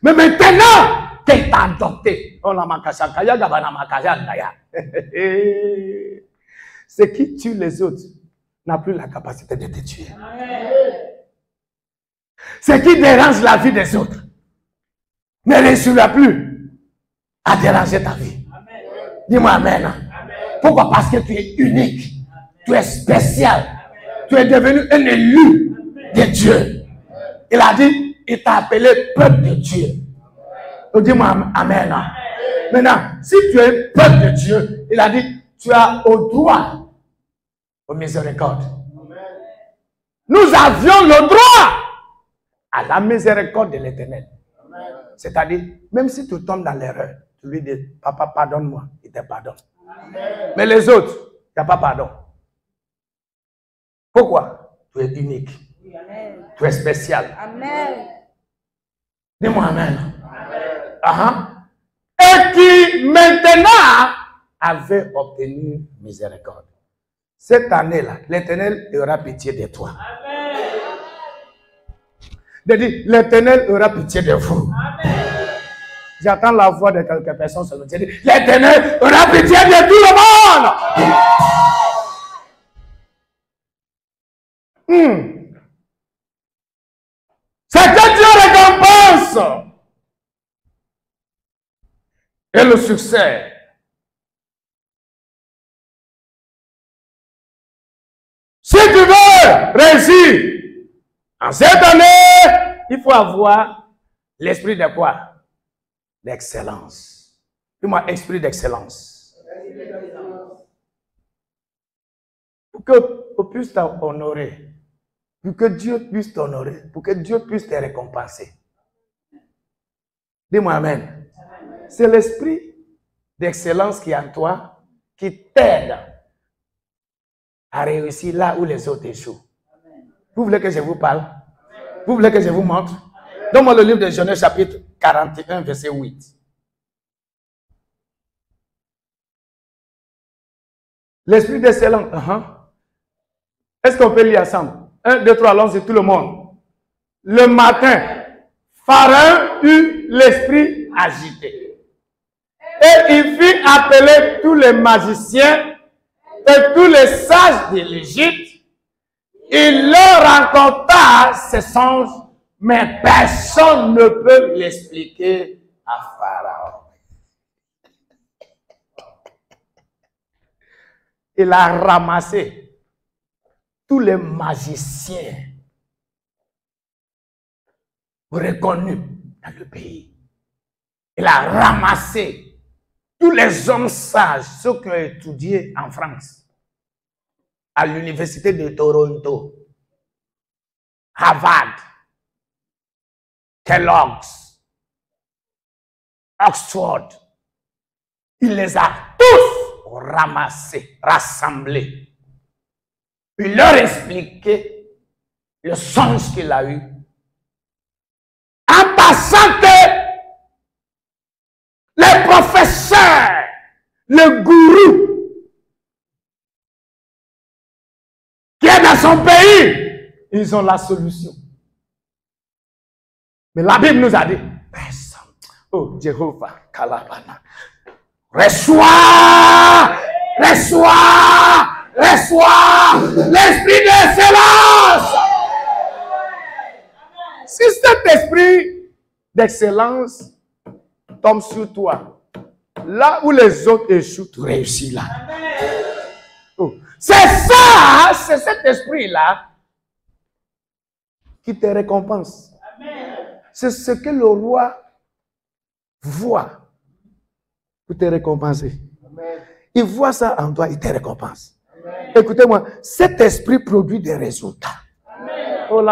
Mais maintenant, tu t'a adopté. Ce qui tue les autres n'a plus la capacité de te tuer. Ce qui dérange la vie des autres ne réussira plus à déranger ta vie. Dis-moi amen. Pourquoi? Parce que tu es unique. Tu es spécial. Tu es devenu un élu de Dieu. Il a dit, il t'a appelé peuple de Dieu. Donc dis-moi amen. Maintenant, si tu es peuple de Dieu, il a dit, tu as au droit aux miséricordes. Nous avions le droit à la miséricorde de l'Éternel. C'est-à-dire, même si tu tombes dans l'erreur, tu lui dis, papa, pardonne-moi, il te pardonne. Mais les autres, il n'y a pas pardon. Pourquoi? Tu es unique. Tu es spécial. Amen. Dis-moi amen. Et qui maintenant avait obtenu miséricorde. Cette année-là, l'Éternel aura pitié de toi. L'Éternel aura pitié de vous. J'entends la voix de quelques personnes se me dire, l'Éternel aura pitié de tout le monde. C'est que Dieu récompense. Et le succès. Si tu veux réussir en cette année, il faut avoir l'esprit de quoi? D'excellence. Dis-moi, esprit d'excellence. Pour qu'on puisse t'honorer, pour que Dieu puisse t'honorer, pour que Dieu puisse te récompenser. Dis-moi amen. C'est l'esprit d'excellence qui est en toi, qui t'aide à réussir là où les autres échouent. Vous voulez que je vous parle? Vous voulez que je vous montre? Donne-moi le livre de Genèse chapitre 41, verset 8. L'esprit d'excellence. Est-ce qu'on peut lire ensemble? 1, 2, 3, allons-y tout le monde. Le matin, Pharaon eut l'esprit agité. Et il fit appeler tous les magiciens et tous les sages de l'Égypte. Il leur raconta ses songes, mais personne ne peut l'expliquer à Pharaon. Il a ramassé tous les magiciens reconnus dans le pays. Il a ramassé tous les hommes sages, ceux qui ont étudié en France, à l'université de Toronto, Harvard, Kellogg's, Oxford. Il les a tous ramassés, rassemblés. Il leur expliquait le songe qu'il a eu. En passant que les professeurs, le gourou qui est dans son pays, ils ont la solution. Mais la Bible nous a dit, personne, oh Jéhovah, Kalabana, reçois l'esprit d'excellence. Si cet esprit d'excellence tombe sur toi, là où les autres échouent, tu réussis là. Oh. C'est ça, c'est cet esprit-là qui te récompense. C'est ce que le roi voit pour te récompenser. Il voit ça en toi, il te récompense. Écoutez-moi, cet esprit produit des résultats. Oh,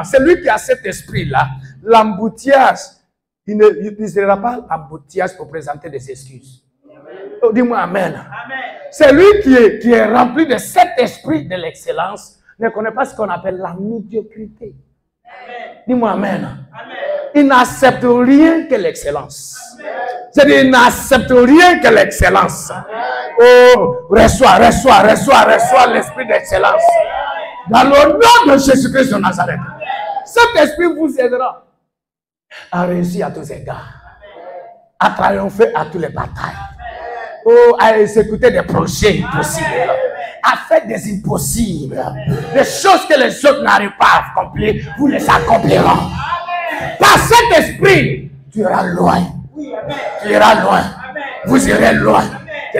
c'est lui qui a cet esprit-là. L'embouteillage, il n'utilisera pas l'embouteillage pour présenter des excuses. Oh, dis-moi amen. C'est lui qui est rempli de cet esprit de l'excellence, ne connaît pas ce qu'on appelle la médiocrité. Dis-moi amen. Il n'accepte rien que l'excellence. C'est-à-dire, il n'accepte rien que l'excellence. Oh, reçois l'esprit d'excellence. Dans le nom de Jésus-Christ de Nazareth. Cet esprit vous aidera à réussir à tous égards. À triompher à toutes les batailles. Oh, à exécuter des projets impossibles. à faire des impossibles. Les choses que les autres n'arrivent pas à accomplir, vous les accomplirez. Par cet esprit, tu iras loin. Tu iras loin. Vous irez loin.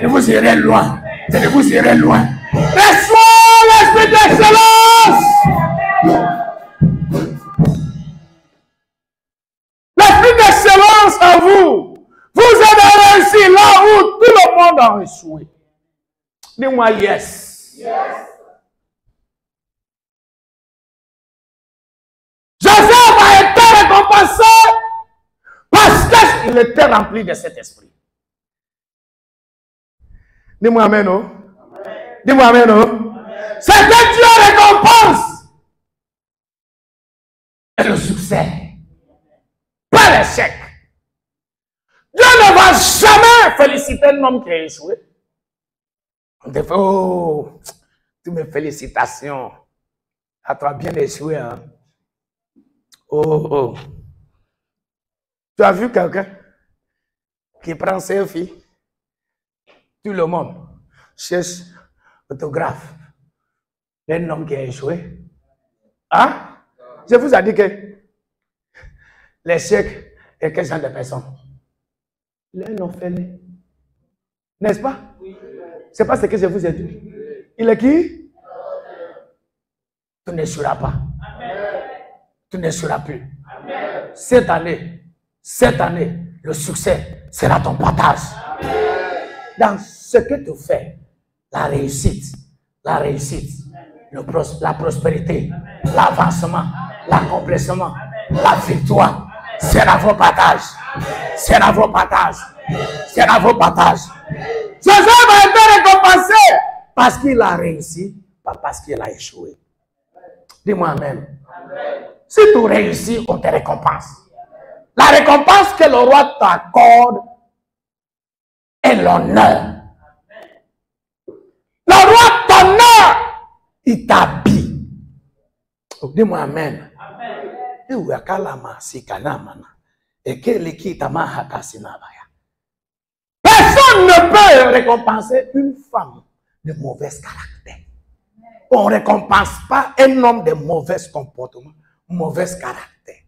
Vous irez loin. Vous irez loin. Reçois l'esprit d'excellence. L'esprit d'excellence en vous. Vous allez réussir là où tout le monde a échoué. Dis-moi yes. Joseph a été récompensé parce qu'il était rempli de cet esprit. Dis-moi amen, non? Dis-moi amen, non? C'est que Dieu récompense. Et le succès. Pas l'échec. Dieu ne va jamais féliciter un homme qui a échoué. On te fait, oh, toutes mes félicitations. À toi bien échoué, hein? Oh. Tu as vu quelqu'un qui prend selfie? Tout le monde cherche autographe. Un homme qui a échoué. Hein? Je vous ai dit que l'échec est quel genre de personne? Il est un orphelin. N'est-ce pas? C'est pas ce que je vous ai dit. Il est qui? Tu n'échoueras pas. Tu n'échoueras plus. Cette année, le succès sera ton partage. Dans ce que tu fais, la réussite, la prospérité, l'avancement, l'accomplissement, la victoire, sera vos partages. Sera vos partages. Sera vos partages. Joseph a été récompensé parce qu'il a réussi, pas parce qu'il a échoué. Dis-moi amen. Si tu réussis, on te récompense. La récompense que le roi t'accorde est l'honneur. Le roi t'honneur, il t'habille. Dis-moi amen. Personne ne peut récompenser une femme de mauvais caractère. On ne récompense pas un homme de mauvais comportement, mauvais caractère.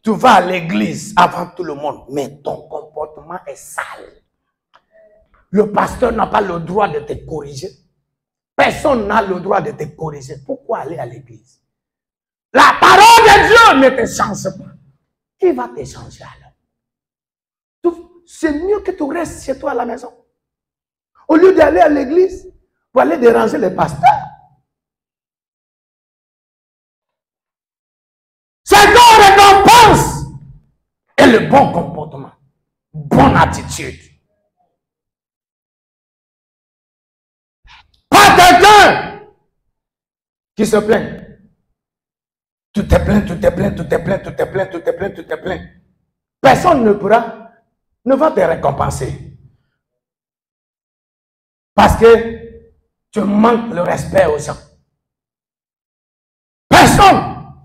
Tu vas à l'église avant tout le monde, mais ton comportement est sale. Le pasteur n'a pas le droit de te corriger. Personne n'a le droit de te corriger. Pourquoi aller à l'église? La parole de Dieu ne te change pas. Qui va te changer alors? C'est mieux que tu restes chez toi à la maison. Au lieu d'aller à l'église pour aller déranger les pasteurs. C'est qu'on récompense. Et le bon comportement. Bonne attitude. Pas quelqu'un qui se plaint. Tu te plains. Personne ne va te récompenser. Parce que tu manques le respect aux gens. Personne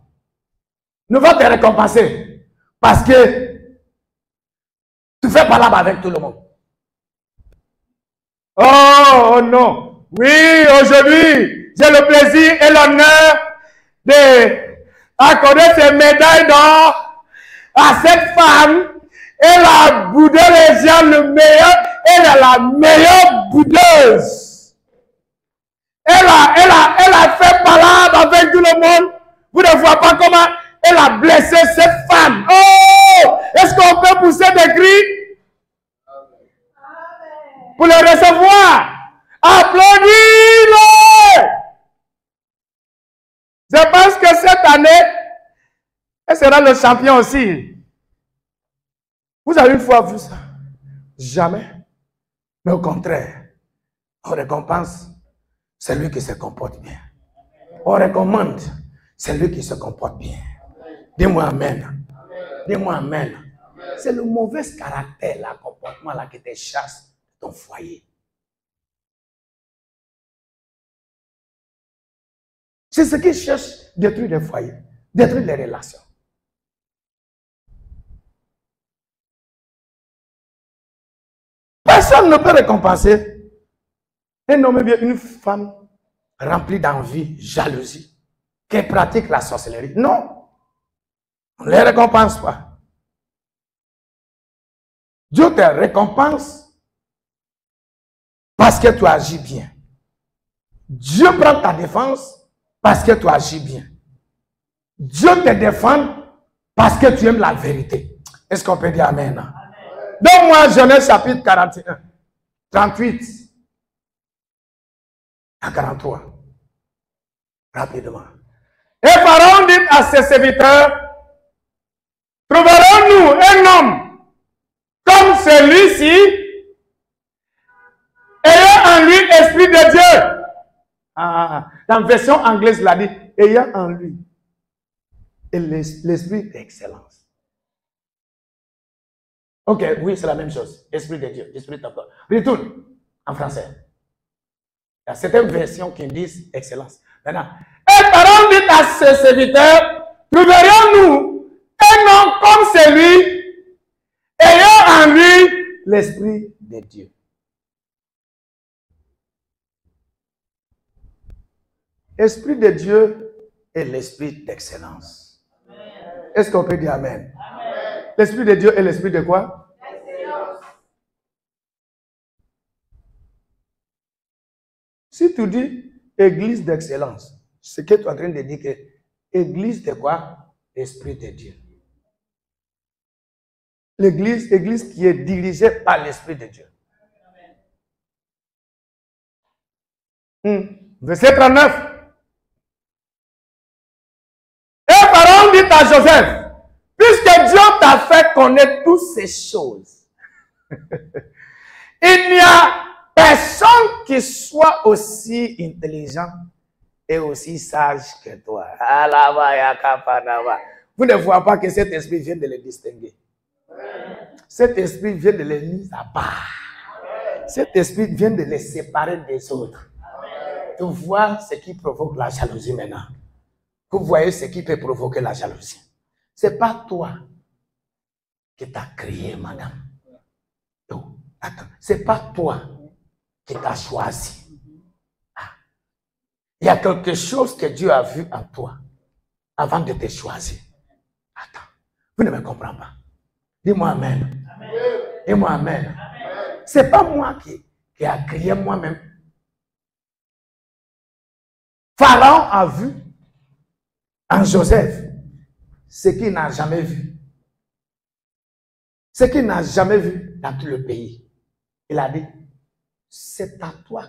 ne va te récompenser. Parce que tu fais pas là-bas avec tout le monde. Oh non. Oui, aujourd'hui, j'ai le plaisir et l'honneur d'accorder ces médailles d'or à cette femme. Elle a boudé les gens le meilleur. Elle est la meilleure boudeuse. Elle a fait palabre avec tout le monde. Vous ne voyez pas comment elle a blessé cette femme. Oh! Est-ce qu'on peut pousser des cris? Pour le recevoir? Applaudis-le! Je pense que cette année, elle sera le champion aussi. Vous avez une fois vu ça? Jamais. Mais au contraire, on récompense celui qui se comporte bien. On recommande celui qui se comporte bien. Dis-moi amen. Dis-moi amen. C'est le mauvais caractère, le comportement là qui te chasse de ton foyer. C'est ce qui cherche détruire les foyers, détruire les relations. Personne ne peut récompenser un homme bien une femme remplis d'envie, jalousie, qui pratiquent la sorcellerie. Non. On ne les récompense pas. Dieu te récompense parce que tu agis bien. Dieu prend ta défense parce que tu agis bien. Dieu te défend parce que tu aimes la vérité. Est-ce qu'on peut dire Amen? Donne-moi Genèse chapitre 41, 38 à 43. Rapidement. Et Pharaon dit à ses serviteurs, trouverons-nous un homme comme celui-ci, ayant en lui l'esprit de Dieu? Dans la version anglaise, il a dit, ayant en lui l'esprit d'excellence. Ok, oui, c'est la même chose. Esprit de Dieu, esprit de Dieu. Retourne en français. Il y a certaines versions qui disent excellence. Maintenant, et Pharaon dit à ses serviteurs, trouverons-nous un homme comme celui ayant en lui l'esprit de Dieu? Esprit de Dieu est l'esprit d'excellence. Est-ce qu'on peut dire Amen? L'esprit de Dieu est l'esprit de quoi? Excellence. Si tu dis église d'excellence, ce que tu es en train de dire que église de quoi? L'esprit de Dieu. L'église qui est dirigée par l'esprit de Dieu. Verset 39. Et Pharaon dit à Joseph, puisque Dieu t'a fait connaître toutes ces choses, il n'y a personne qui soit aussi intelligent et aussi sage que toi. Vous ne voyez pas que cet esprit vient de les distinguer. Cet esprit vient de les mettre à part. Cet esprit vient de les séparer des autres. Tu vois ce qui provoque la jalousie maintenant. Vous voyez ce qui peut provoquer la jalousie. Ce n'est pas toi qui t'as créé, madame. Non, attends, ce n'est pas toi qui t'as choisi. Il y a quelque chose que Dieu a vu en toi avant de te choisir. Attends, vous ne me comprenez pas. Dis-moi Amen. Dis-moi Amen. Ce n'est pas moi qui a créé moi-même. Pharaon a vu en Joseph ce qu'il n'a jamais vu. Ce qu'il n'a jamais vu dans tout le pays. Il a dit, c'est à toi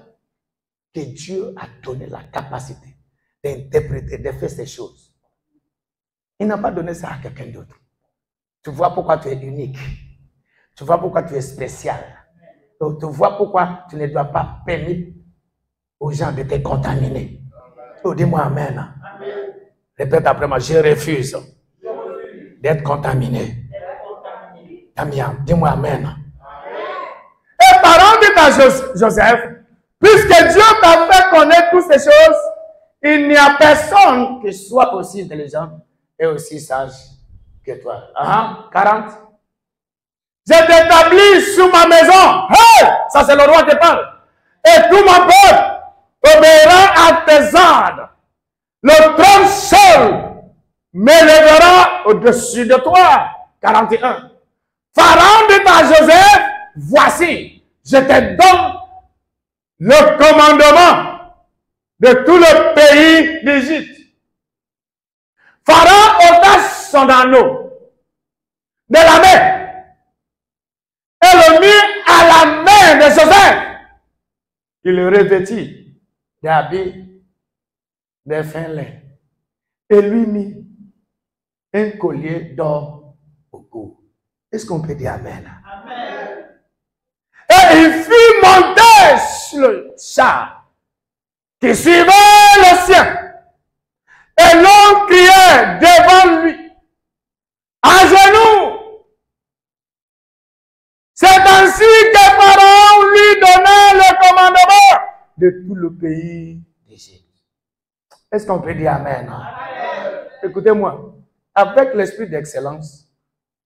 que Dieu a donné la capacité d'interpréter, de faire ces choses. Il n'a pas donné ça à quelqu'un d'autre. Tu vois pourquoi tu es unique. Tu vois pourquoi tu es spécial. Donc, tu vois pourquoi tu ne dois pas permettre aux gens de te contaminer. Oh, dis-moi Amen. Répète après moi, je refuse d'être contaminé. Dis-moi Amen. Et Pharaon dit à Joseph, puisque Dieu t'a fait connaître toutes ces choses, il n'y a personne qui soit aussi intelligent et aussi sage que toi. 40. Je t'établis sous ma maison. Hey! Ça c'est le roi qui parle. Et tout mon peuple obéira à tes ordres. Le trône seul m'élèvera au-dessus de toi. 41. Pharaon dit à Joseph, voici, je te donne le commandement de tout le pays d'Égypte. Pharaon ôta son anneau de la main et le mit à la main de Joseph. Il le revêtit d'habits de fin lin et lui mit un collier d'or au cou. Est-ce qu'on peut dire Amen? Amen. Et il fit monter sur le char qui suivait le sien. Et l'on criait devant lui, à genoux. C'est ainsi que Pharaon lui donna le commandement de tout le pays d'Égypte. Est-ce qu'on peut dire Amen? Amen. Écoutez-moi, avec l'esprit d'excellence,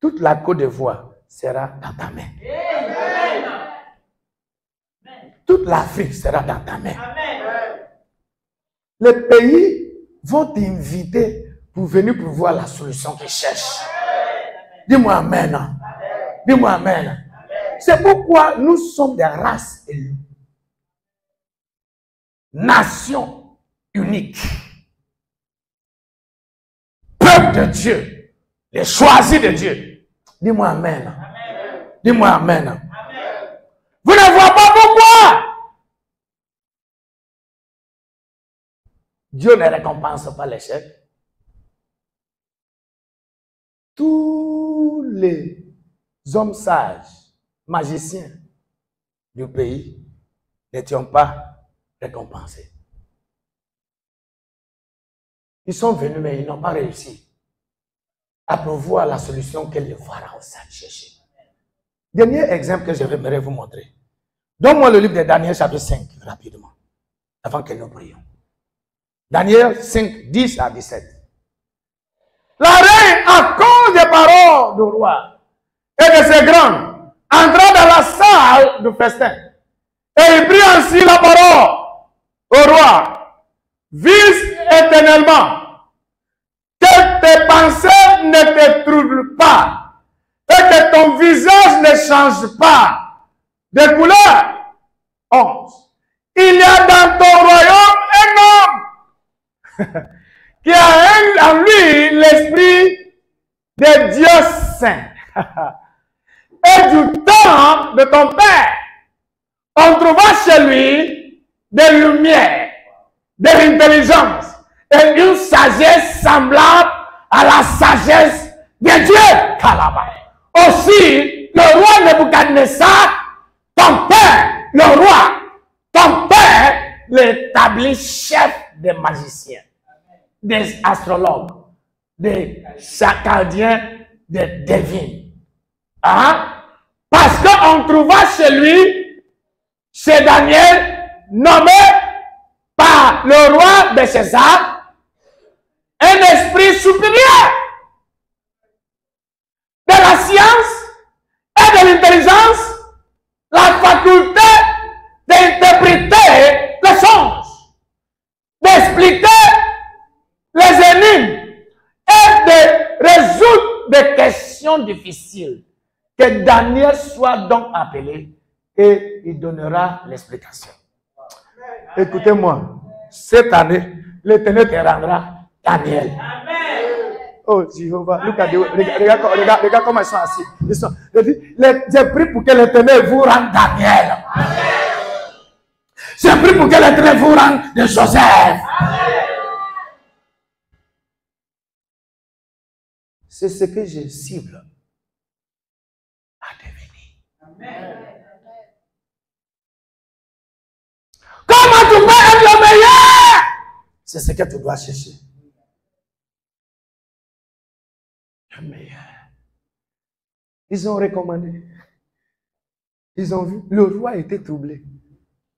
toute la Côte d'Ivoire sera dans ta main. Amen. Toute l'Afrique sera dans ta main. Amen. les pays vont t'inviter pour venir pour voir la solution qu'ils cherchent. Dis-moi amen. Dis-moi amen. C'est pourquoi nous sommes des races élues. Nation unique. Peuple de Dieu. Les choisis de Dieu. Dis-moi amen. Dis-moi amen. Vous ne voyez pas pourquoi Dieu ne récompense pas l'échec. Tous les hommes sages, magiciens du pays n'étaient pas récompensés. Ils sont venus, mais ils n'ont pas réussi à prévoir la solution que les pharaons savent chercher. Dernier exemple que j'aimerais vous montrer. Donne-moi le livre de Daniel chapitre 5, rapidement, avant que nous prions. Daniel 5, 10 à 17. La reine, à cause des paroles du roi et de ses grands, entra dans la salle du festin. Et il prit ainsi la parole au roi. Vise éternellement que tes pensées ne te troublent pas et que ton visage ne change pas de couleur. 11. Il y a dans ton royaume un homme qui a en lui l'esprit de Dieu saint. Et du temps de ton père, on trouva chez lui des lumières, de l'intelligence et une sagesse semblable à la sagesse de Dieu. Kalaba. Aussi, le roi Nebuchadnezzar, ton père, le roi, ton père, l'établit chef des magiciens, des astrologues, des chacaldiens, des devins. Hein? Parce qu'on trouva chez lui, chez Daniel, nommé par le roi de César, un esprit supérieur de la science et de l'intelligence, la faculté d'interpréter les songes, d'expliquer les énigmes et de résoudre des questions difficiles. Que Daniel soit donc appelé et il donnera l'explication. Écoutez-moi, cette année, l'Éternel te rendra Daniel. Oh Jéhovah, regarde comment ils sont assis. J'ai prié pour que l'Éternel vous rende Daniel. J'ai prié pour que l'Éternel vous rende de Joseph. C'est ce que je cible à devenir. Comment tu peux être le meilleur? C'est ce que tu dois chercher. Le meilleur. Ils ont recommandé. Ils ont vu. Le roi était troublé.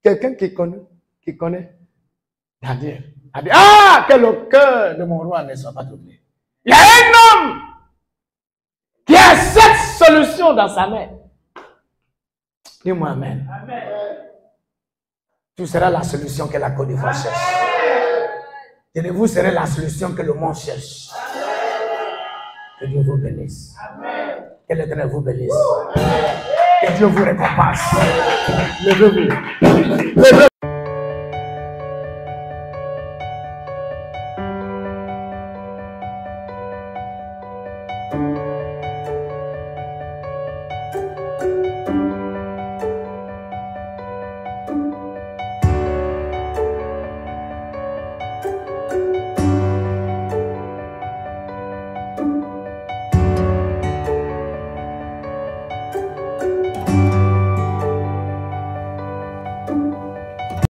Quelqu'un qui connaît Daniel a dit, ah, que le cœur de mon roi ne soit pas troublé. Il y a un homme qui a cette solution dans sa main. Dis-moi amen. Tu seras la solution que la Côte d'Ivoire cherche. Et vous serez la solution que le monde cherche. Que Dieu vous bénisse. Que l'Éternel vous bénisse. Que Dieu vous récompense. Levez-vous.